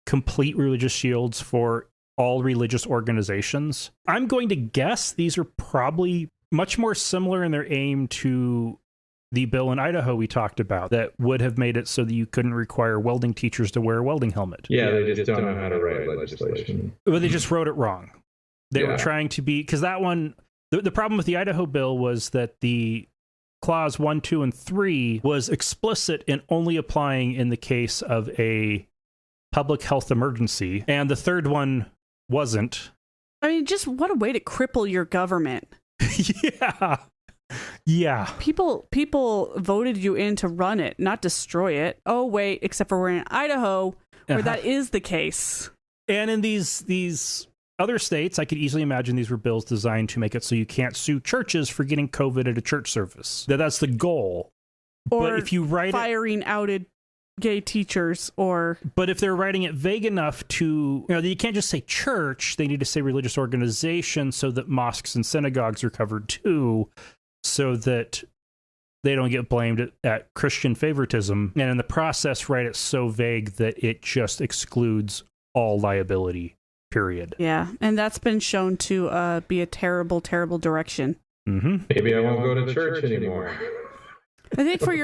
complete religious shields for all religious organizations. I'm going to guess these are probably much more similar in their aim to the bill in Idaho we talked about that would have made it so that you couldn't require welding teachers to wear a welding helmet. Yeah, they just don't know how to write legislation. Well, they just wrote it wrong. They were trying to be... Because that one... The problem with the Idaho bill was that the clause 1, 2, and 3 was explicit in only applying in the case of a public health emergency, and the third one wasn't. I mean, just what a way to cripple your government. Yeah. People voted you in to run it, not destroy it. Oh, wait, except for we're in Idaho, where that is the case. And in these other states, I could easily imagine these were bills designed to make it so you can't sue churches for getting COVID at a church service. That's the goal. Or but if you write firing outed gay teachers, or... But if they're writing it vague enough to... you can't just say church. They need to say religious organization so that mosques and synagogues are covered too, so that they don't get blamed at Christian favoritism. And in the process, write it so vague that it just excludes all liability, period. Yeah, and that's been shown to be a terrible, terrible direction. Mm-hmm. Maybe I won't go to church anymore. I think for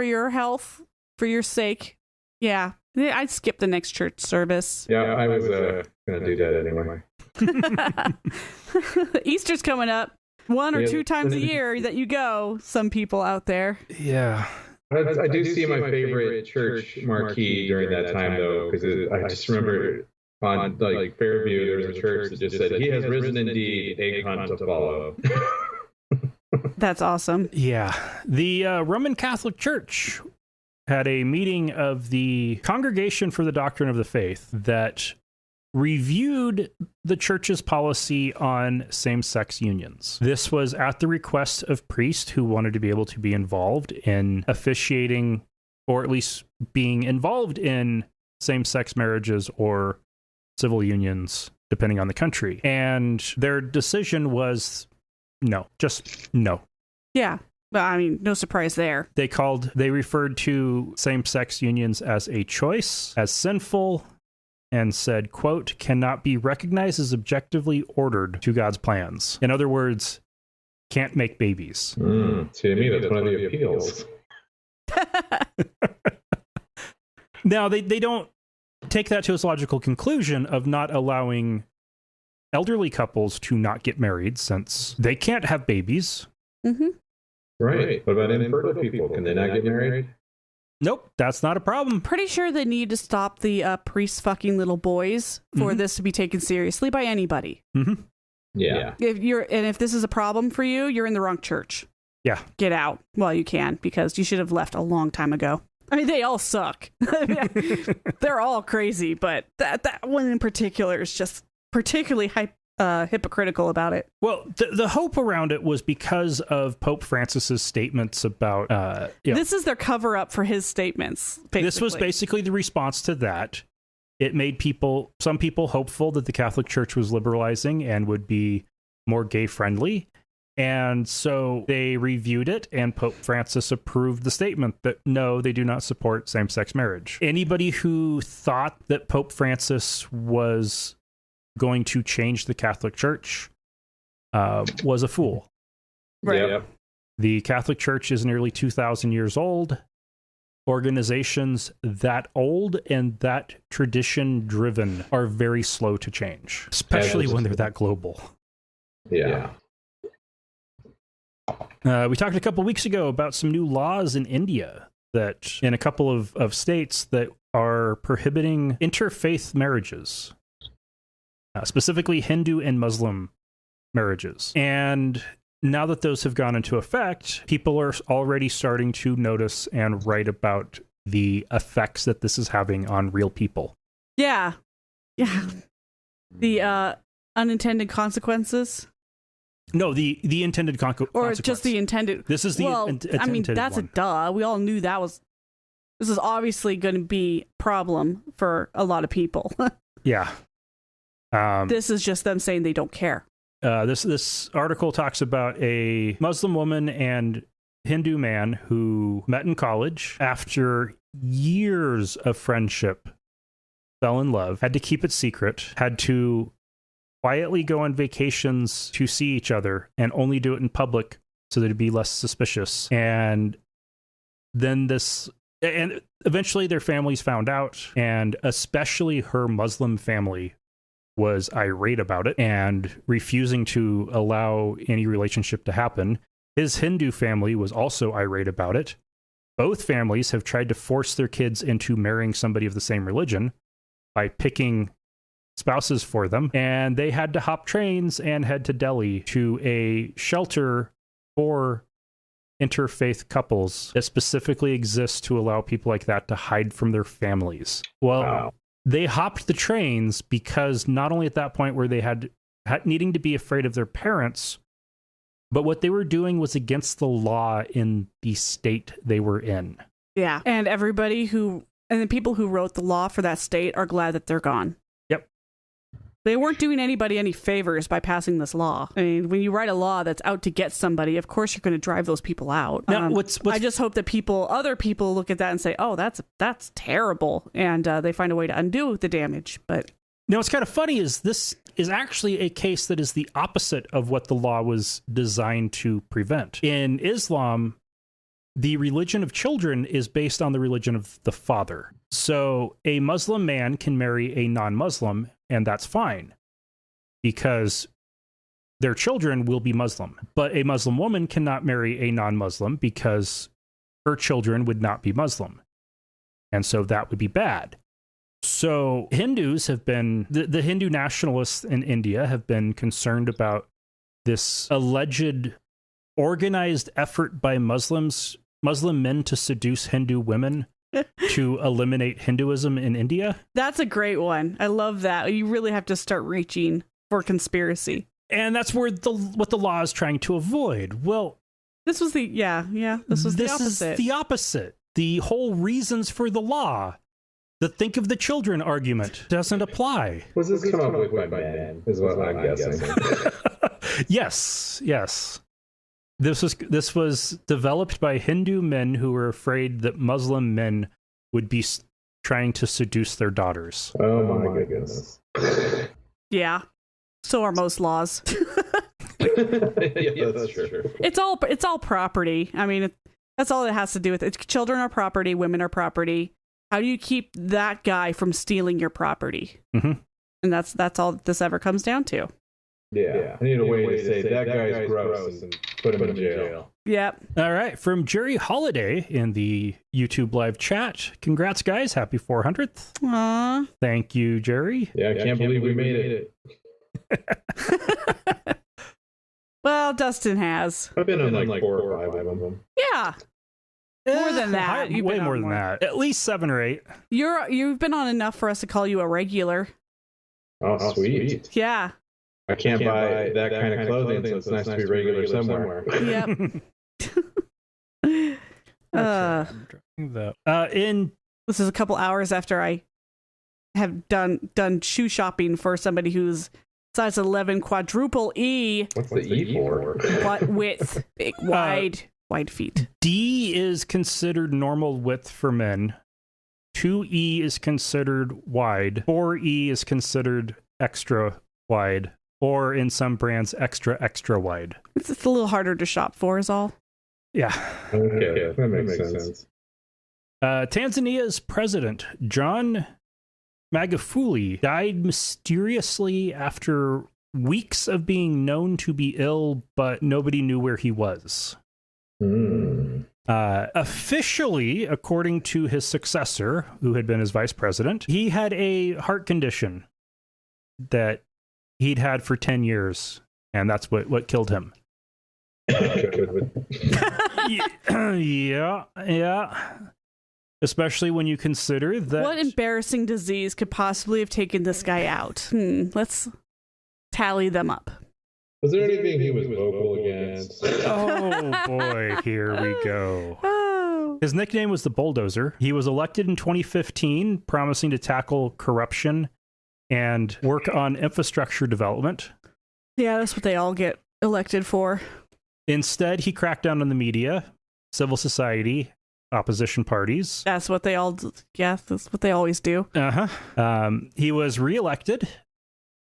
your health, for your sake, yeah, I'd skip the next church service. Yeah, I was going to do that anyway. Easter's coming up. 1 or 2 times a year that you go, some people out there. Yeah. I do see my favorite church marquee during that time, though, because I just remember on like Fairview, there was a church that just said, "He has risen indeed, egg hunt to follow." That's awesome. Yeah. The Roman Catholic Church had a meeting of the Congregation for the Doctrine of the Faith that reviewed the church's policy on same-sex unions. This was at the request of priests who wanted to be able to be involved in officiating, or at least being involved in same-sex marriages or civil unions, depending on the country. And their decision was no, just no. Yeah. But I mean, no surprise there. They referred to same-sex unions as a choice, as sinful, and said, quote, cannot be recognized as objectively ordered to God's plans. In other words, can't make babies. See, to me, that's one of the appeals. Now, they don't take that to its logical conclusion of not allowing elderly couples to not get married since they can't have babies. Mm-hmm. Right. What about infertile people? Can they not get married? Nope, that's not a problem. Pretty sure they need to stop the priests fucking little boys for this to be taken seriously by anybody. Mm-hmm. Yeah. If this is a problem for you, you're in the wrong church. Yeah. Get out while you can, because you should have left a long time ago. I mean, they all suck. They're all crazy, but that one in particular is just particularly hypocritical about it. Well, the hope around it was because of Pope Francis's statements about... This is their cover-up for his statements, basically. This was basically the response to that. It made some people hopeful that the Catholic Church was liberalizing and would be more gay-friendly. And so they reviewed it, and Pope Francis approved the statement that no, they do not support same-sex marriage. Anybody who thought that Pope Francis was going to change the Catholic Church was a fool. Right. Yep. The Catholic Church is nearly 2,000 years old. Organizations that old and that tradition-driven are very slow to change, especially when they're that global. Yeah. We talked a couple weeks ago about some new laws in India that, in a couple of states, that are prohibiting interfaith marriages. Specifically Hindu and Muslim marriages. And now that those have gone into effect, people are already starting to notice and write about the effects that this is having on real people. Yeah. Yeah. The unintended consequences. No, the intended consequence. Or just the intended. This is the intended I mean, that's one. a duh. We all knew that was... This is obviously going to be a problem for a lot of people. Yeah. This is just them saying they don't care. This article talks about a Muslim woman and Hindu man who met in college. After years of friendship, fell in love, had to keep it secret, had to quietly go on vacations to see each other and only do it in public so that it'd be less suspicious. And then and eventually their families found out, and especially her Muslim family was irate about it and refusing to allow any relationship to happen. His Hindu family was also irate about it. Both families have tried to force their kids into marrying somebody of the same religion by picking spouses for them. And they had to hop trains and head to Delhi to a shelter for interfaith couples that specifically exists to allow people like that to hide from their families. Well, wow. they hopped the trains because not only at that point were they had needing to be afraid of their parents, but what they were doing was against the law in the state they were in. Yeah. And the people who wrote the law for that state are glad that they're gone. Yep. They weren't doing anybody any favors by passing this law. I mean, when you write a law that's out to get somebody, of course you're going to drive those people out. Now, I just hope that other people look at that and say, "Oh, that's terrible," and they find a way to undo the damage. But now, what's kind of funny is this is actually a case that is the opposite of what the law was designed to prevent. In Islam, the religion of children is based on the religion of the father. So a Muslim man can marry a non-Muslim, and that's fine because their children will be Muslim. But a Muslim woman cannot marry a non-Muslim because her children would not be Muslim. And so that would be bad. So Hindus have been, the Hindu nationalists in India have been concerned about this alleged organized effort by Muslim men to seduce Hindu women to eliminate Hinduism in India. That's a great one. I love that. You really have to start reaching for conspiracy. And that's where what the law is trying to avoid. Well, this was the opposite. Is the opposite. The whole reasons for the law, the think of the children argument, doesn't apply. Was this come up with by men? Is what I'm guessing. Yes. This was developed by Hindu men who were afraid that Muslim men would be trying to seduce their daughters. Oh my goodness. Yeah. So are most laws. Yeah, that's true. It's all property. I mean, that's all it has to do with it. Children are property. Women are property. How do you keep that guy from stealing your property? Mm-hmm. And that's all this ever comes down to. Yeah. I need a way to say that guy's gross and put him in jail. Yep. All right. From Jerry Holiday in the YouTube live chat. Congrats, guys. Happy 400th. Aww. Thank you, Jerry. Yeah, I can't believe we made it. Well, Dustin has. I've been on like 4 or 5 of them. Yeah. More than that. You've Way been more on than that. At least 7 or 8. You've been on enough for us to call you a regular. Oh, sweet. Yeah. I can't buy that kind of clothing, so it's nice to be regular somewhere. Yep. This is a couple hours after I have done shoe shopping for somebody who's size 11 quadruple E. What's the E for? Width, big, wide feet. D is considered normal width for men. 2E is considered wide. 4E is considered extra wide. Or in some brands, extra wide. It's a little harder to shop for is all. Yeah. Okay, that makes sense. Tanzania's President John Magufuli died mysteriously after weeks of being known to be ill, but nobody knew where he was. Officially, according to his successor, who had been his vice president, he had a heart condition that he'd had for 10 years, and that's what killed him. Yeah. Especially when you consider that... What embarrassing disease could possibly have taken this guy out? Let's tally them up. Was there anything he was vocal against? Oh, boy, here we go. Oh. His nickname was the Bulldozer. He was elected in 2015, promising to tackle corruption and work on infrastructure development. Yeah, that's what they all get elected for. Instead, he cracked down on the media, civil society, opposition parties. That's what they that's what they always do. He was reelected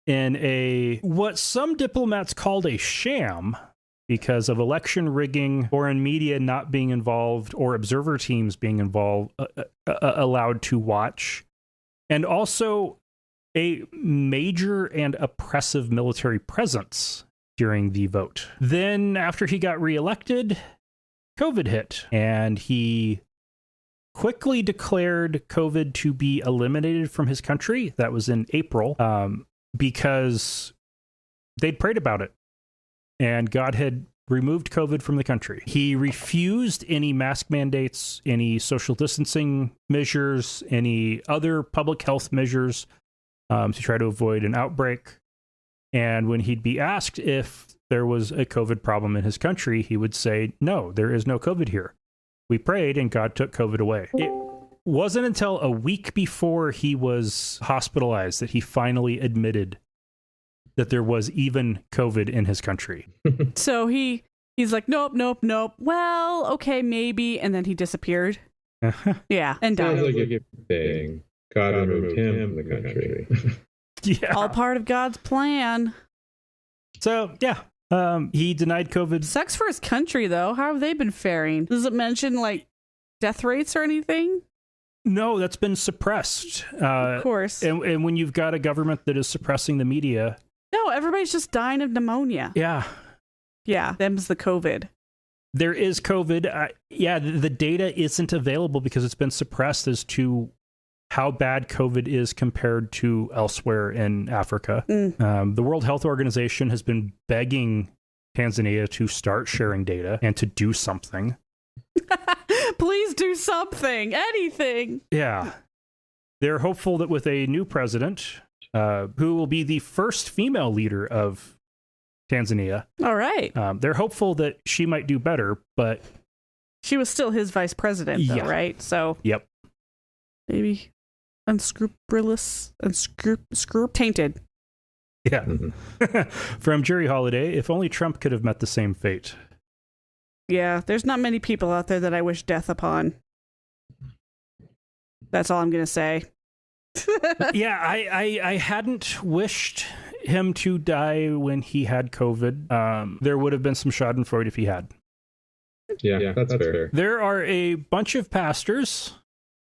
in what some diplomats called a sham because of election rigging, foreign media not being involved, or observer teams being involved, allowed to watch, and also a major and oppressive military presence during the vote. Then, after he got reelected, COVID hit, and he quickly declared COVID to be eliminated from his country. That was in April, because they'd prayed about it, and God had removed COVID from the country. He refused any mask mandates, any social distancing measures, any other public health measures to try to avoid an outbreak. And when he'd be asked if there was a COVID problem in his country, he would say, no, there is no COVID here. We prayed and God took COVID away. It wasn't until a week before he was hospitalized that he finally admitted that there was even COVID in his country. So he's like, nope. Well, okay, maybe. And then he disappeared. Yeah, and died. Sounds like a good thing. God removed him from the country. Yeah. All part of God's plan. So, yeah. He denied COVID. Sucks for his country, though. How have they been faring? Does it mention, like, death rates or anything? No, that's been suppressed. Of course. And when you've got a government that is suppressing the media... No, everybody's just dying of pneumonia. Yeah. Yeah, them's the COVID. There is COVID. The data isn't available because it's been suppressed as to how bad COVID is compared to elsewhere in Africa. The World Health Organization has been begging Tanzania to start sharing data and to do something. Please do something, anything. Yeah. They're hopeful that with a new president, who will be the first female leader of Tanzania. All right. They're hopeful that she might do better, but... She was still his vice president, though, right? So... Yep. Maybe unscrupulous, tainted. Yeah. From Jerry Holiday, if only Trump could have met the same fate. Yeah, there's not many people out there that I wish death upon. That's all I'm going to say. Yeah, I hadn't wished him to die when he had COVID. There would have been some schadenfreude if he had. Yeah, that's fair. There are a bunch of pastors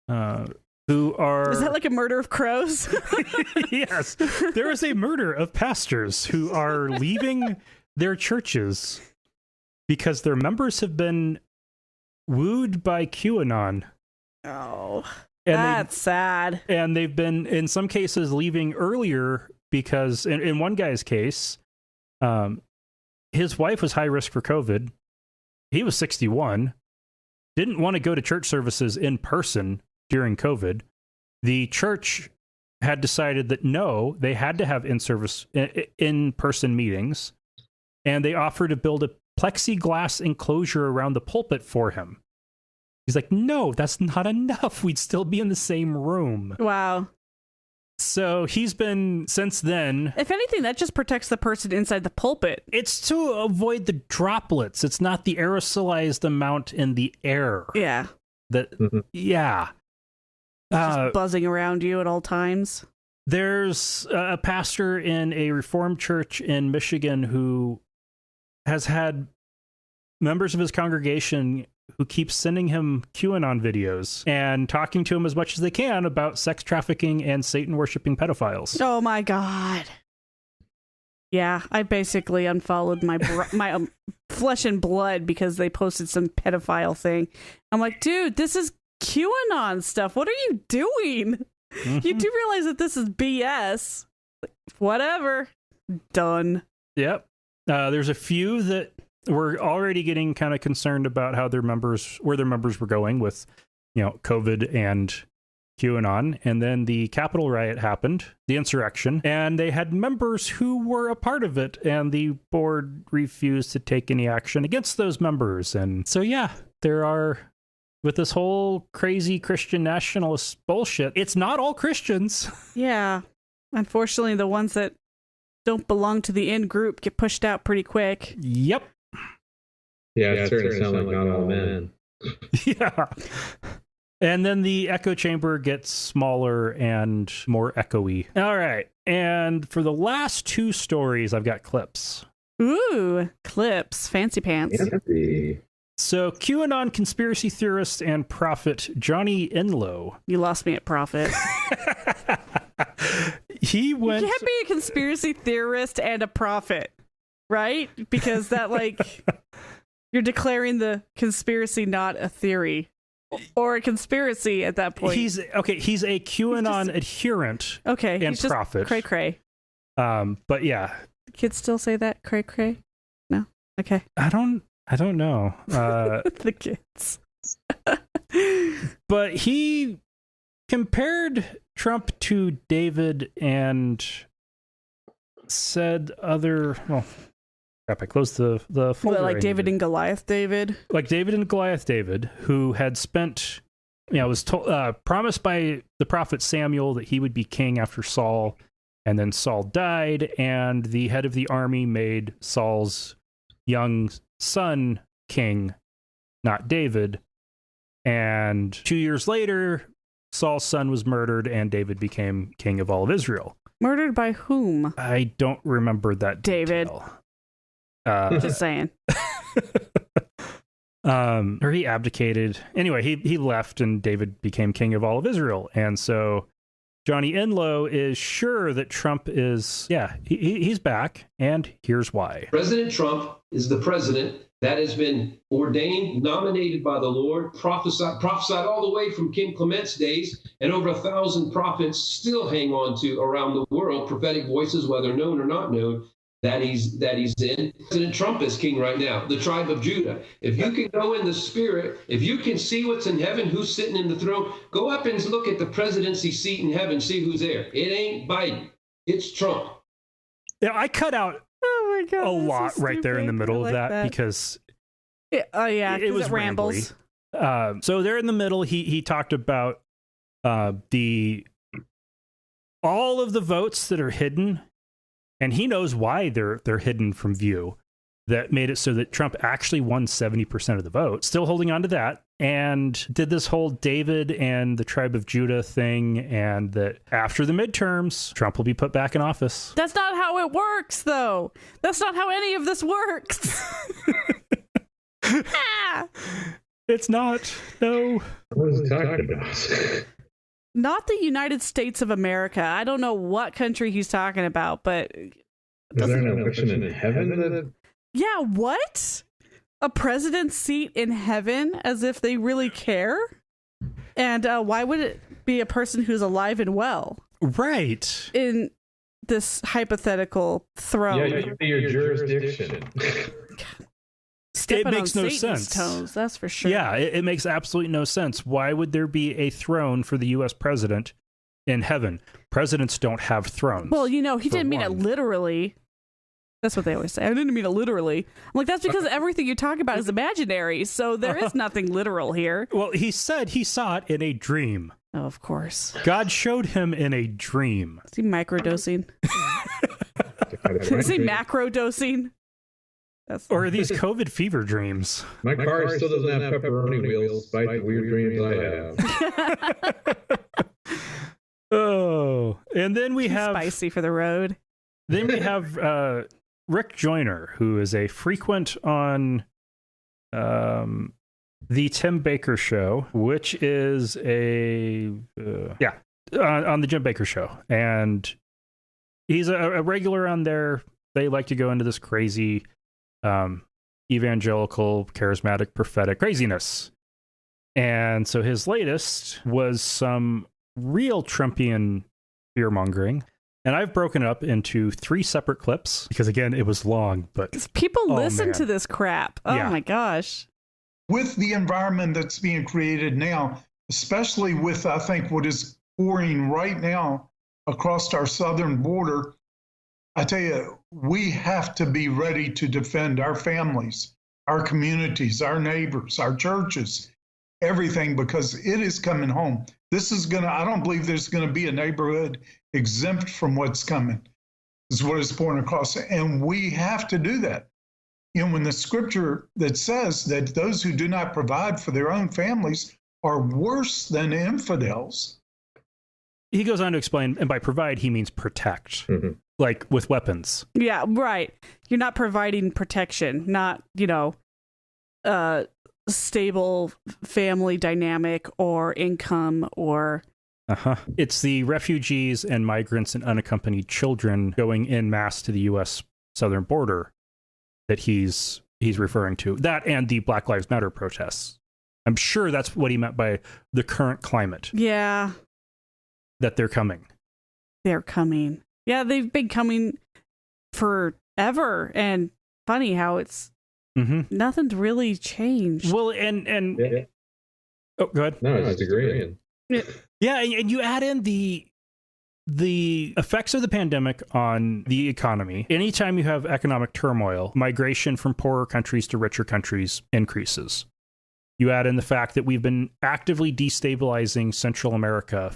who are... Is that like a murder of crows? Yes. There is a murder of pastors who are leaving their churches because their members have been wooed by QAnon. Oh, and that's sad. And they've been, in some cases, leaving earlier because, in one guy's case, his wife was high risk for COVID. He was 61, didn't want to go to church services in person during COVID. The church had decided that no, they had to have in-person meetings, and they offered to build a plexiglass enclosure around the pulpit for him. He's like, no, that's not enough. We'd still be in the same room. Wow. So he's been, since then... If anything, that just protects the person inside the pulpit. It's to avoid the droplets. It's not the aerosolized amount in the air. Yeah. Yeah. Just buzzing around you at all times. There's a pastor in a Reformed church in Michigan who has had members of his congregation who keep sending him QAnon videos and talking to him as much as they can about sex trafficking and Satan-worshipping pedophiles. Oh, my God. Yeah, I basically unfollowed my flesh and blood because they posted some pedophile thing. I'm like, dude, this is QAnon stuff. What are you doing? Mm-hmm. You do realize that this is BS. Whatever. Done. Yep. There's a few that were already getting kind of concerned about where their members were going with, COVID and QAnon. And then the Capitol riot happened, the insurrection, and they had members who were a part of it, and the board refused to take any action against those members. And so, yeah, there are, with this whole crazy Christian nationalist bullshit, it's not all Christians. Yeah. Unfortunately, the ones that don't belong to the in group get pushed out pretty quick. Yep. Yeah, it certainly sounds like not all men. Yeah. And then the echo chamber gets smaller and more echoey. All right. And for the last two stories, I've got clips. Ooh, clips. Fancy pants. Yeah. So, QAnon conspiracy theorist and prophet Johnny Enlow. You lost me at prophet. You can't be a conspiracy theorist and a prophet, right? Because that, you're declaring the conspiracy not a theory or a conspiracy at that point. He's a QAnon adherent. Okay, and he's prophet. Cray cray. But yeah. Kids still say that, cray cray? No? Okay. I don't know. The kids. But he compared Trump to David and said other, well, crap, I closed the folder. Like David and Goliath David? Like David and Goliath David, who had spent, was promised by the prophet Samuel that he would be king after Saul, and then Saul died, and the head of the army made Saul's young son king, not David. And 2 years later, Saul's son was murdered, and David became king of all of Israel. Murdered by whom? I don't remember that David. Detail. Just saying. Or he abdicated. Anyway, he left, and David became king of all of Israel. And so Johnny Enlow is sure that Trump is, he's back, and here's why. President Trump is the president that has been ordained, nominated by the Lord, prophesied all the way from King Clement's days, and over 1,000 prophets still hang on to around the world, prophetic voices, whether known or not known, that he's in. President Trump is king right now, the tribe of Judah. If you can go in the spirit, if you can see what's in heaven, who's sitting in the throne, go up and look at the presidency seat in heaven, see who's there. It ain't Biden, it's Trump. Yeah, I cut out God, a lot so right there in the middle of that because it was rambles. rambles. So there in the middle, he talked about all of the votes that are hidden, and he knows why they're hidden from view. That made it so that Trump actually won 70% of the vote, still holding on to that, and did this whole David and the tribe of Judah thing, and that after the midterms, Trump will be put back in office. That's not how it works, though. That's not how any of this works. It's not. No. What is he talking about? Not the United States of America. I don't know what country he's talking about, but... Is there an election in heaven? Yeah, what? A president's seat in heaven, as if they really care? And why would it be a person who's alive and well? Right. In this hypothetical throne. Yeah, you see your jurisdiction. Stepping it makes on no Satan's sense. toes, that's for sure. Yeah, it makes absolutely no sense. Why would there be a throne for the U.S. president in heaven? Presidents don't have thrones. Well, he didn't mean it literally. That's what they always say. I didn't mean it literally. I'm like, that's because everything you talk about is imaginary, so there is nothing literal here. Well, he said he saw it in a dream. Oh, of course. God showed him in a dream. Is he microdosing? Is he macrodosing? Or are these COVID fever dreams? My car still doesn't have pepperoni wheels, despite the weird dreams I have. Oh, and then we have spicy for the road. Then we have Rick Joyner, who is a frequent on the Tim Baker Show, which is on the Jim Baker Show, and he's a regular on there. They like to go into this crazy evangelical, charismatic, prophetic craziness. And so his latest was some real Trumpian fear-mongering. And I've broken it up into 3 separate clips because, again, it was long. But people listen to this crap. Oh, yeah. My gosh. With the environment that's being created now, especially with, I think, what is pouring right now across our southern border, I tell you, we have to be ready to defend our families, our communities, our neighbors, our churches, everything, because it is coming home. This is I don't believe there's going to be a neighborhood exempt from what's coming, is what is pouring across. And we have to do that. When the scripture that says that those who do not provide for their own families are worse than infidels. He goes on to explain, and by provide, he means protect, like with weapons. Yeah, right. You're not providing protection, not, stable family dynamic or income or... It's the refugees and migrants and unaccompanied children going en masse to the U.S. southern border that he's referring to. That and the Black Lives Matter protests. I'm sure that's what he meant by the current climate. Yeah. That they're coming. They're coming. Yeah, they've been coming forever. And funny how it's Nothing's really changed. Well, and Yeah. oh, go ahead. No, I just agreeing. Yeah, and you add in the effects of the pandemic on the economy. Anytime you have economic turmoil, migration from poorer countries to richer countries increases. You add in the fact that we've been actively destabilizing Central America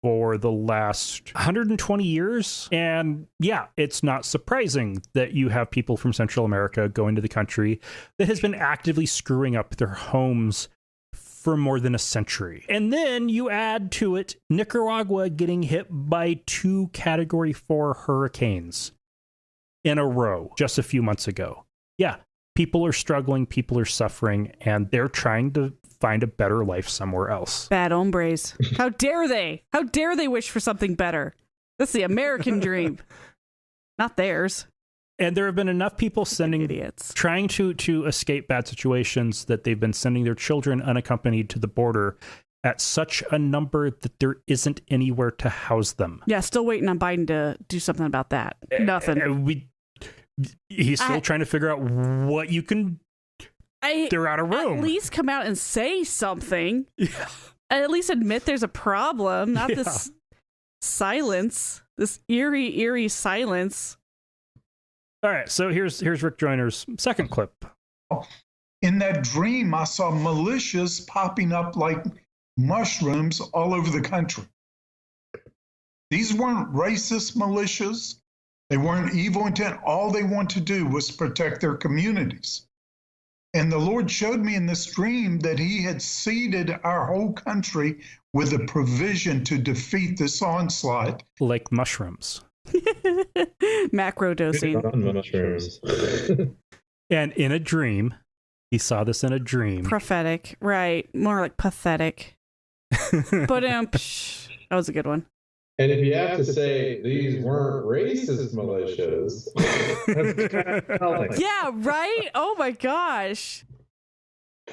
for the last 120 years. And yeah, it's not surprising that you have people from Central America going to the country that has been actively screwing up their homes for more than a century. And then you add to it Nicaragua getting hit by 2 Category 4 hurricanes in a row just a few months ago. Yeah, people are struggling, people are suffering, and they're trying to find a better life somewhere else. Bad hombres. How dare they? How dare they wish for something better? That's the American dream, not theirs. And there have been enough people trying to escape bad situations that they've been sending their children unaccompanied to the border at such a number that there isn't anywhere to house them. Yeah, still waiting on Biden to do something about that. Nothing. He's still trying to figure out what you can. They're out of room. At least come out and say something. Yeah. At least admit there's a problem, not this silence, this eerie silence. All right, so here's Rick Joyner's second clip. In that dream, I saw militias popping up like mushrooms all over the country. These weren't racist militias. They weren't evil intent. All they want to do was protect their communities. And the Lord showed me in this dream that he had seeded our whole country with a provision to defeat this onslaught. Like mushrooms. Macro dosing. Mushrooms. And in a dream, he saw this in a dream. Prophetic, right. More like pathetic. But that was a good one. And if you have to say these weren't racist militias, that's kind of telling. Yeah, right? Oh my gosh.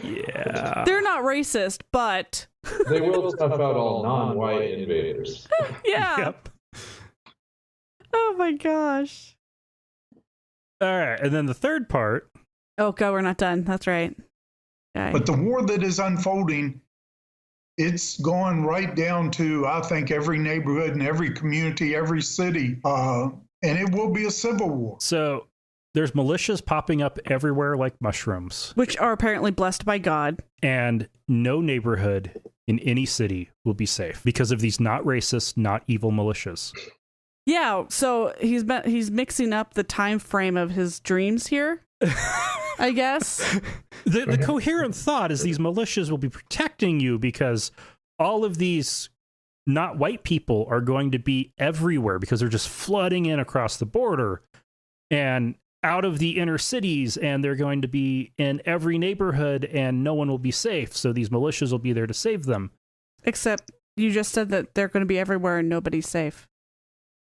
Yeah. They're not racist, but They will tough out all non-white invaders. yeah. Yep. Oh my gosh. All right, and then the third part. Oh god, we're not done. That's right. Okay. But the war that is unfolding, it's going right down to, I think, every neighborhood and every community, every city, and it will be a civil war. So there's militias popping up everywhere like mushrooms. Which are apparently blessed by God. And no neighborhood in any city will be safe because of these not racist, not evil militias. Yeah, so he's mixing up the time frame of his dreams here, I guess. The coherent thought is these militias will be protecting you because all of these not white people are going to be everywhere because they're just flooding in across the border and out of the inner cities, and they're going to be in every neighborhood and no one will be safe. So these militias will be there to save them. Except you just said that they're going to be everywhere and nobody's safe.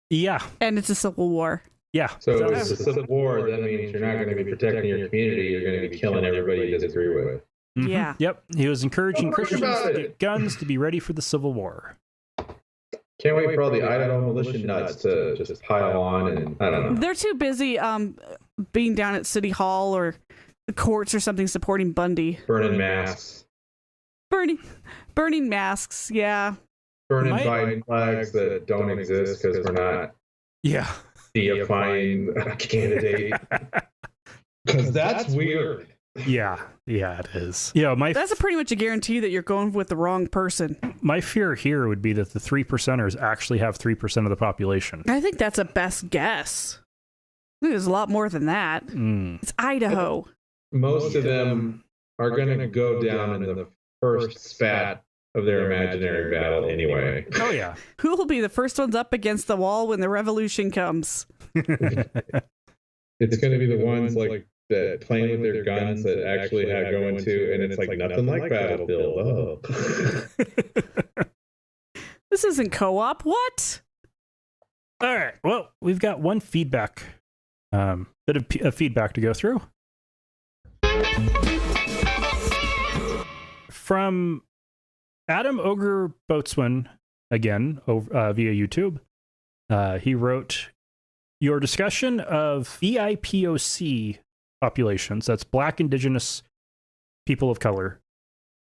Yeah. And it's a civil war. Yeah. So if it's a civil war, that means you're not going to be protecting your community. You're going to be killing everybody you disagree with. Mm-hmm. Yeah. Yep. He was encouraging Christians to it. get guns to be ready for the Civil War. Can't wait for all the Idaho militia nuts to just pile on, and I don't know. They're too busy being down at City Hall or the courts or something supporting Bundy. Burning masks. Burning masks, yeah. Burning Biden flags that don't exist because we're not deifying a candidate. Because that's weird. Yeah, it is. That's pretty much a guarantee that you're going with the wrong person. My fear here would be that the 3%ers actually have 3% of the population. I think that's a best guess. I think there's a lot more than that. It's Idaho. Most of them are going to go down in the first spat of their imaginary battle anyway. Oh, yeah. Who will be the first ones up against the wall when the revolution comes? It's going to be the ones like that playing with their guns that actually have going to, and it's like nothing like Battlefield. Oh. This isn't co-op. What? All right. Well, we've got one bit of feedback to go through. From Adam Ogre Boatswain, again, via YouTube. He wrote, your discussion of EIPOC populations. That's Black, Indigenous, people of color.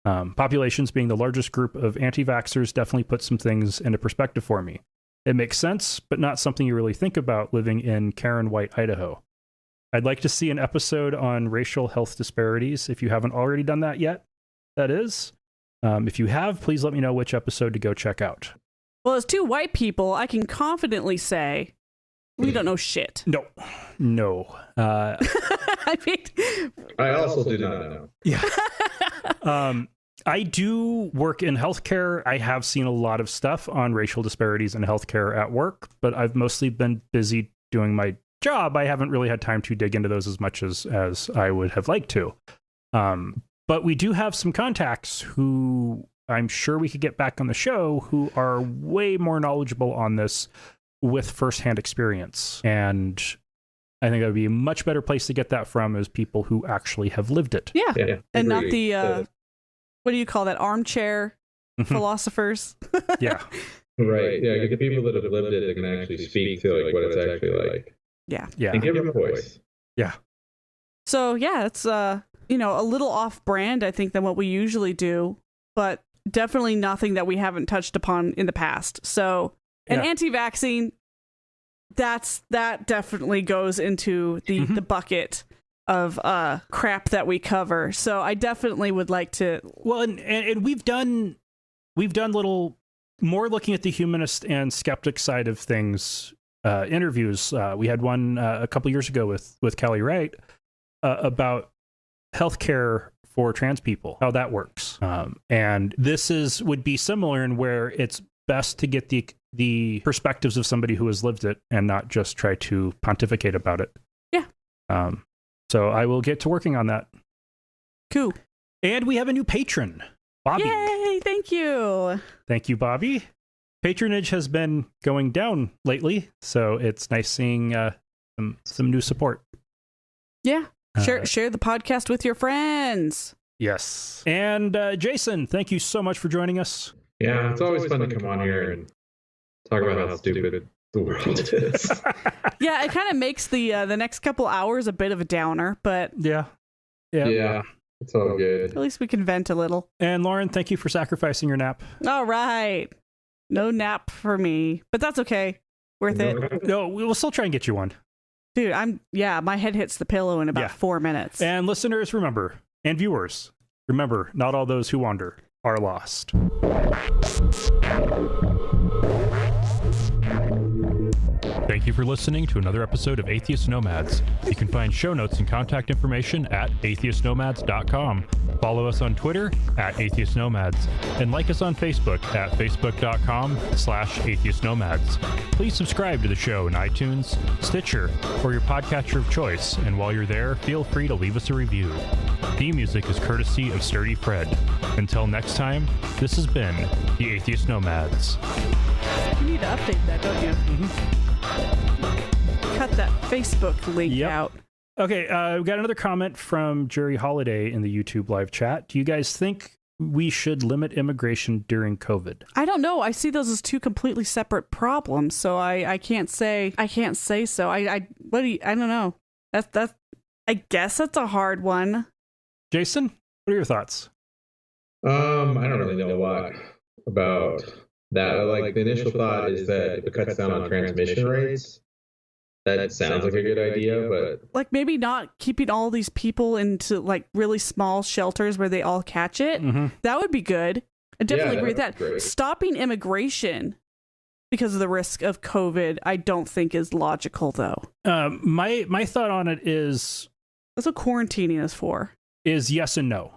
Populations being the largest group of anti-vaxxers definitely put some things into perspective for me. It makes sense, but not something you really think about living in Karen White, Idaho. I'd like to see an episode on racial health disparities if you haven't already done that yet. That is. If you have, please let me know which episode to go check out. Well, as two white people, I can confidently say we don't know shit. No. I mean, I also do not know. Yeah. I do work in healthcare. I have seen a lot of stuff on racial disparities in healthcare at work, but I've mostly been busy doing my job. I haven't really had time to dig into those as much as I would have liked to. But we do have some contacts who I'm sure we could get back on the show who are way more knowledgeable on this with firsthand experience. And I think that would be a much better place to get that from is people who actually have lived it. Yeah. And not the, what do you call that, armchair philosophers? Yeah. Right. Yeah, the people that have lived it that can actually speak to like what it's actually like. Yeah. And give them a voice. Yeah. So, yeah, it's, a little off-brand, I think, than what we usually do, but definitely nothing that we haven't touched upon in the past. So, and anti-vaccine, that definitely goes into the bucket of crap that we cover. So I definitely would like to. Well, and we've done little more looking at the humanist and skeptic side of things interviews. We had one a couple years ago with Callie Wright about healthcare for trans people, how that works. And this would be similar in where it's best to get the perspectives of somebody who has lived it and not just try to pontificate about it. Yeah. So I will get to working on that. Cool. And we have a new patron, Bobby. Yay, thank you. Thank you, Bobby. Patronage has been going down lately, so it's nice seeing some new support. Yeah. Share the podcast with your friends. Yes. And Jason, thank you so much for joining us. Yeah, it's always fun to come on here and talk about how stupid the world is. Yeah, it kind of makes the next couple hours a bit of a downer, but yeah, it's all good. At least we can vent a little. And Lauren, thank you for sacrificing your nap. All right, no nap for me, but that's okay. Worth it. No, we'll still try and get you one, dude. My head hits the pillow in about 4 minutes. And listeners, remember, and viewers, remember, not all those who wander are lost. Thank you for listening to another episode of Atheist Nomads. You can find show notes and contact information at atheistnomads.com. Follow us on Twitter at Atheist Nomads, and like us on Facebook at facebook.com/atheistnomads. Please subscribe to the show in iTunes, Stitcher, or your podcatcher of choice, and while you're there, feel free to leave us a review. Theme music is courtesy of Sturdy Fred. Until next time, this has been the Atheist Nomads. You need to update that, don't you? Cut that Facebook link out. Okay, we got another comment from Jerry Holiday in the YouTube live chat. Do you guys think we should limit immigration during COVID? I don't know. I see those as two completely separate problems, so I can't say so. I don't know. That's I guess that's a hard one. Jason, what are your thoughts? I don't really know a lot about that. Like, the initial thought is that if it cuts down on transmission rates, that sounds like a good idea, but like maybe not keeping all these people into like really small shelters where they all catch it. That would be good. I definitely agree with that. Stopping immigration because of the risk of COVID, I don't think is logical though. My thought on it is that's what quarantining is for. Is yes and no.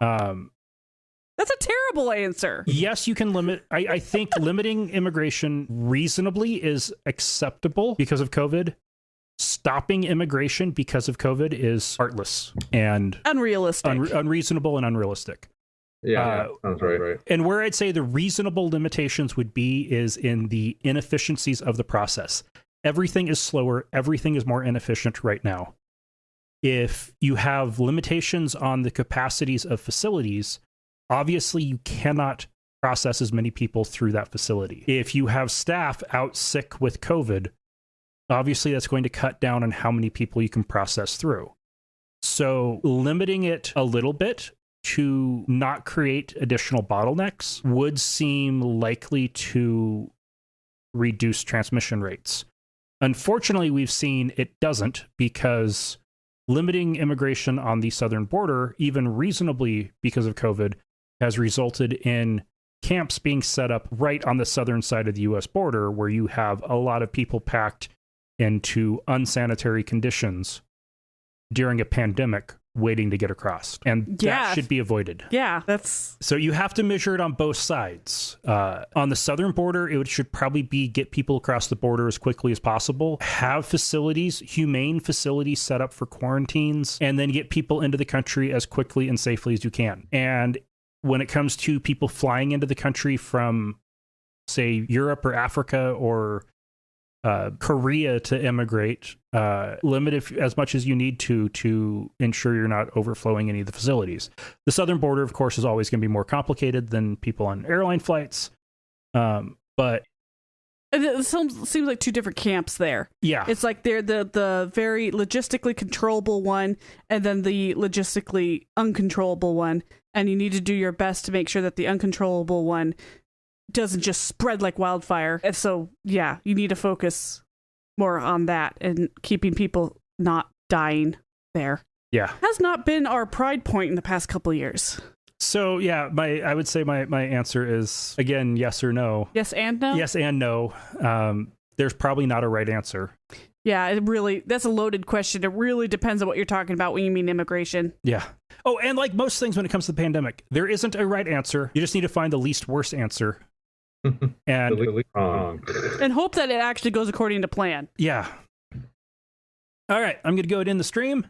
That's a terrible answer. Yes, you can limit. I think limiting immigration reasonably is acceptable because of COVID. Stopping immigration because of COVID is heartless and unrealistic, unreasonable and unrealistic. Yeah, sounds right. And where I'd say the reasonable limitations would be is in the inefficiencies of the process. Everything is slower. Everything is more inefficient right now. If you have limitations on the capacities of facilities, obviously you cannot process as many people through that facility. If you have staff out sick with COVID, obviously that's going to cut down on how many people you can process through. So limiting it a little bit to not create additional bottlenecks would seem likely to reduce transmission rates. Unfortunately, we've seen it doesn't, because limiting immigration on the southern border, even reasonably because of COVID, has resulted in camps being set up right on the southern side of the U.S. border, where you have a lot of people packed into unsanitary conditions during a pandemic waiting to get across. And that should be avoided. Yeah, that's... So you have to measure it on both sides. On the southern border, it should probably be get people across the border as quickly as possible, have facilities, humane facilities set up for quarantines, and then get people into the country as quickly and safely as you can. And when it comes to people flying into the country from, say, Europe or Africa or Korea to immigrate, limit as much as you need to ensure you're not overflowing any of the facilities. The southern border, of course, is always going to be more complicated than people on airline flights, but it seems like two different camps there. Yeah, it's like they're the very logistically controllable one, and then the logistically uncontrollable one, and you need to do your best to make sure that the uncontrollable one doesn't just spread like wildfire. And so, yeah, you need to focus more on that and keeping people not dying there. Yeah. Has not been our pride point in the past couple of years. So, yeah, I would say my answer is, again, yes or no. Yes and no? Yes and no. There's probably not a right answer. Yeah, that's a loaded question. It really depends on what you're talking about when you mean immigration. Yeah. Oh, and like most things when it comes to the pandemic, there isn't a right answer. You just need to find the least worst answer. And hope that it actually goes according to plan. Yeah. All right, I'm going to go ahead and end the stream.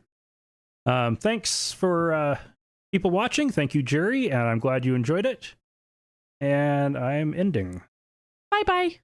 Thanks for people watching. Thank you, Jerry, and I'm glad you enjoyed it. And I'm ending. Bye-bye.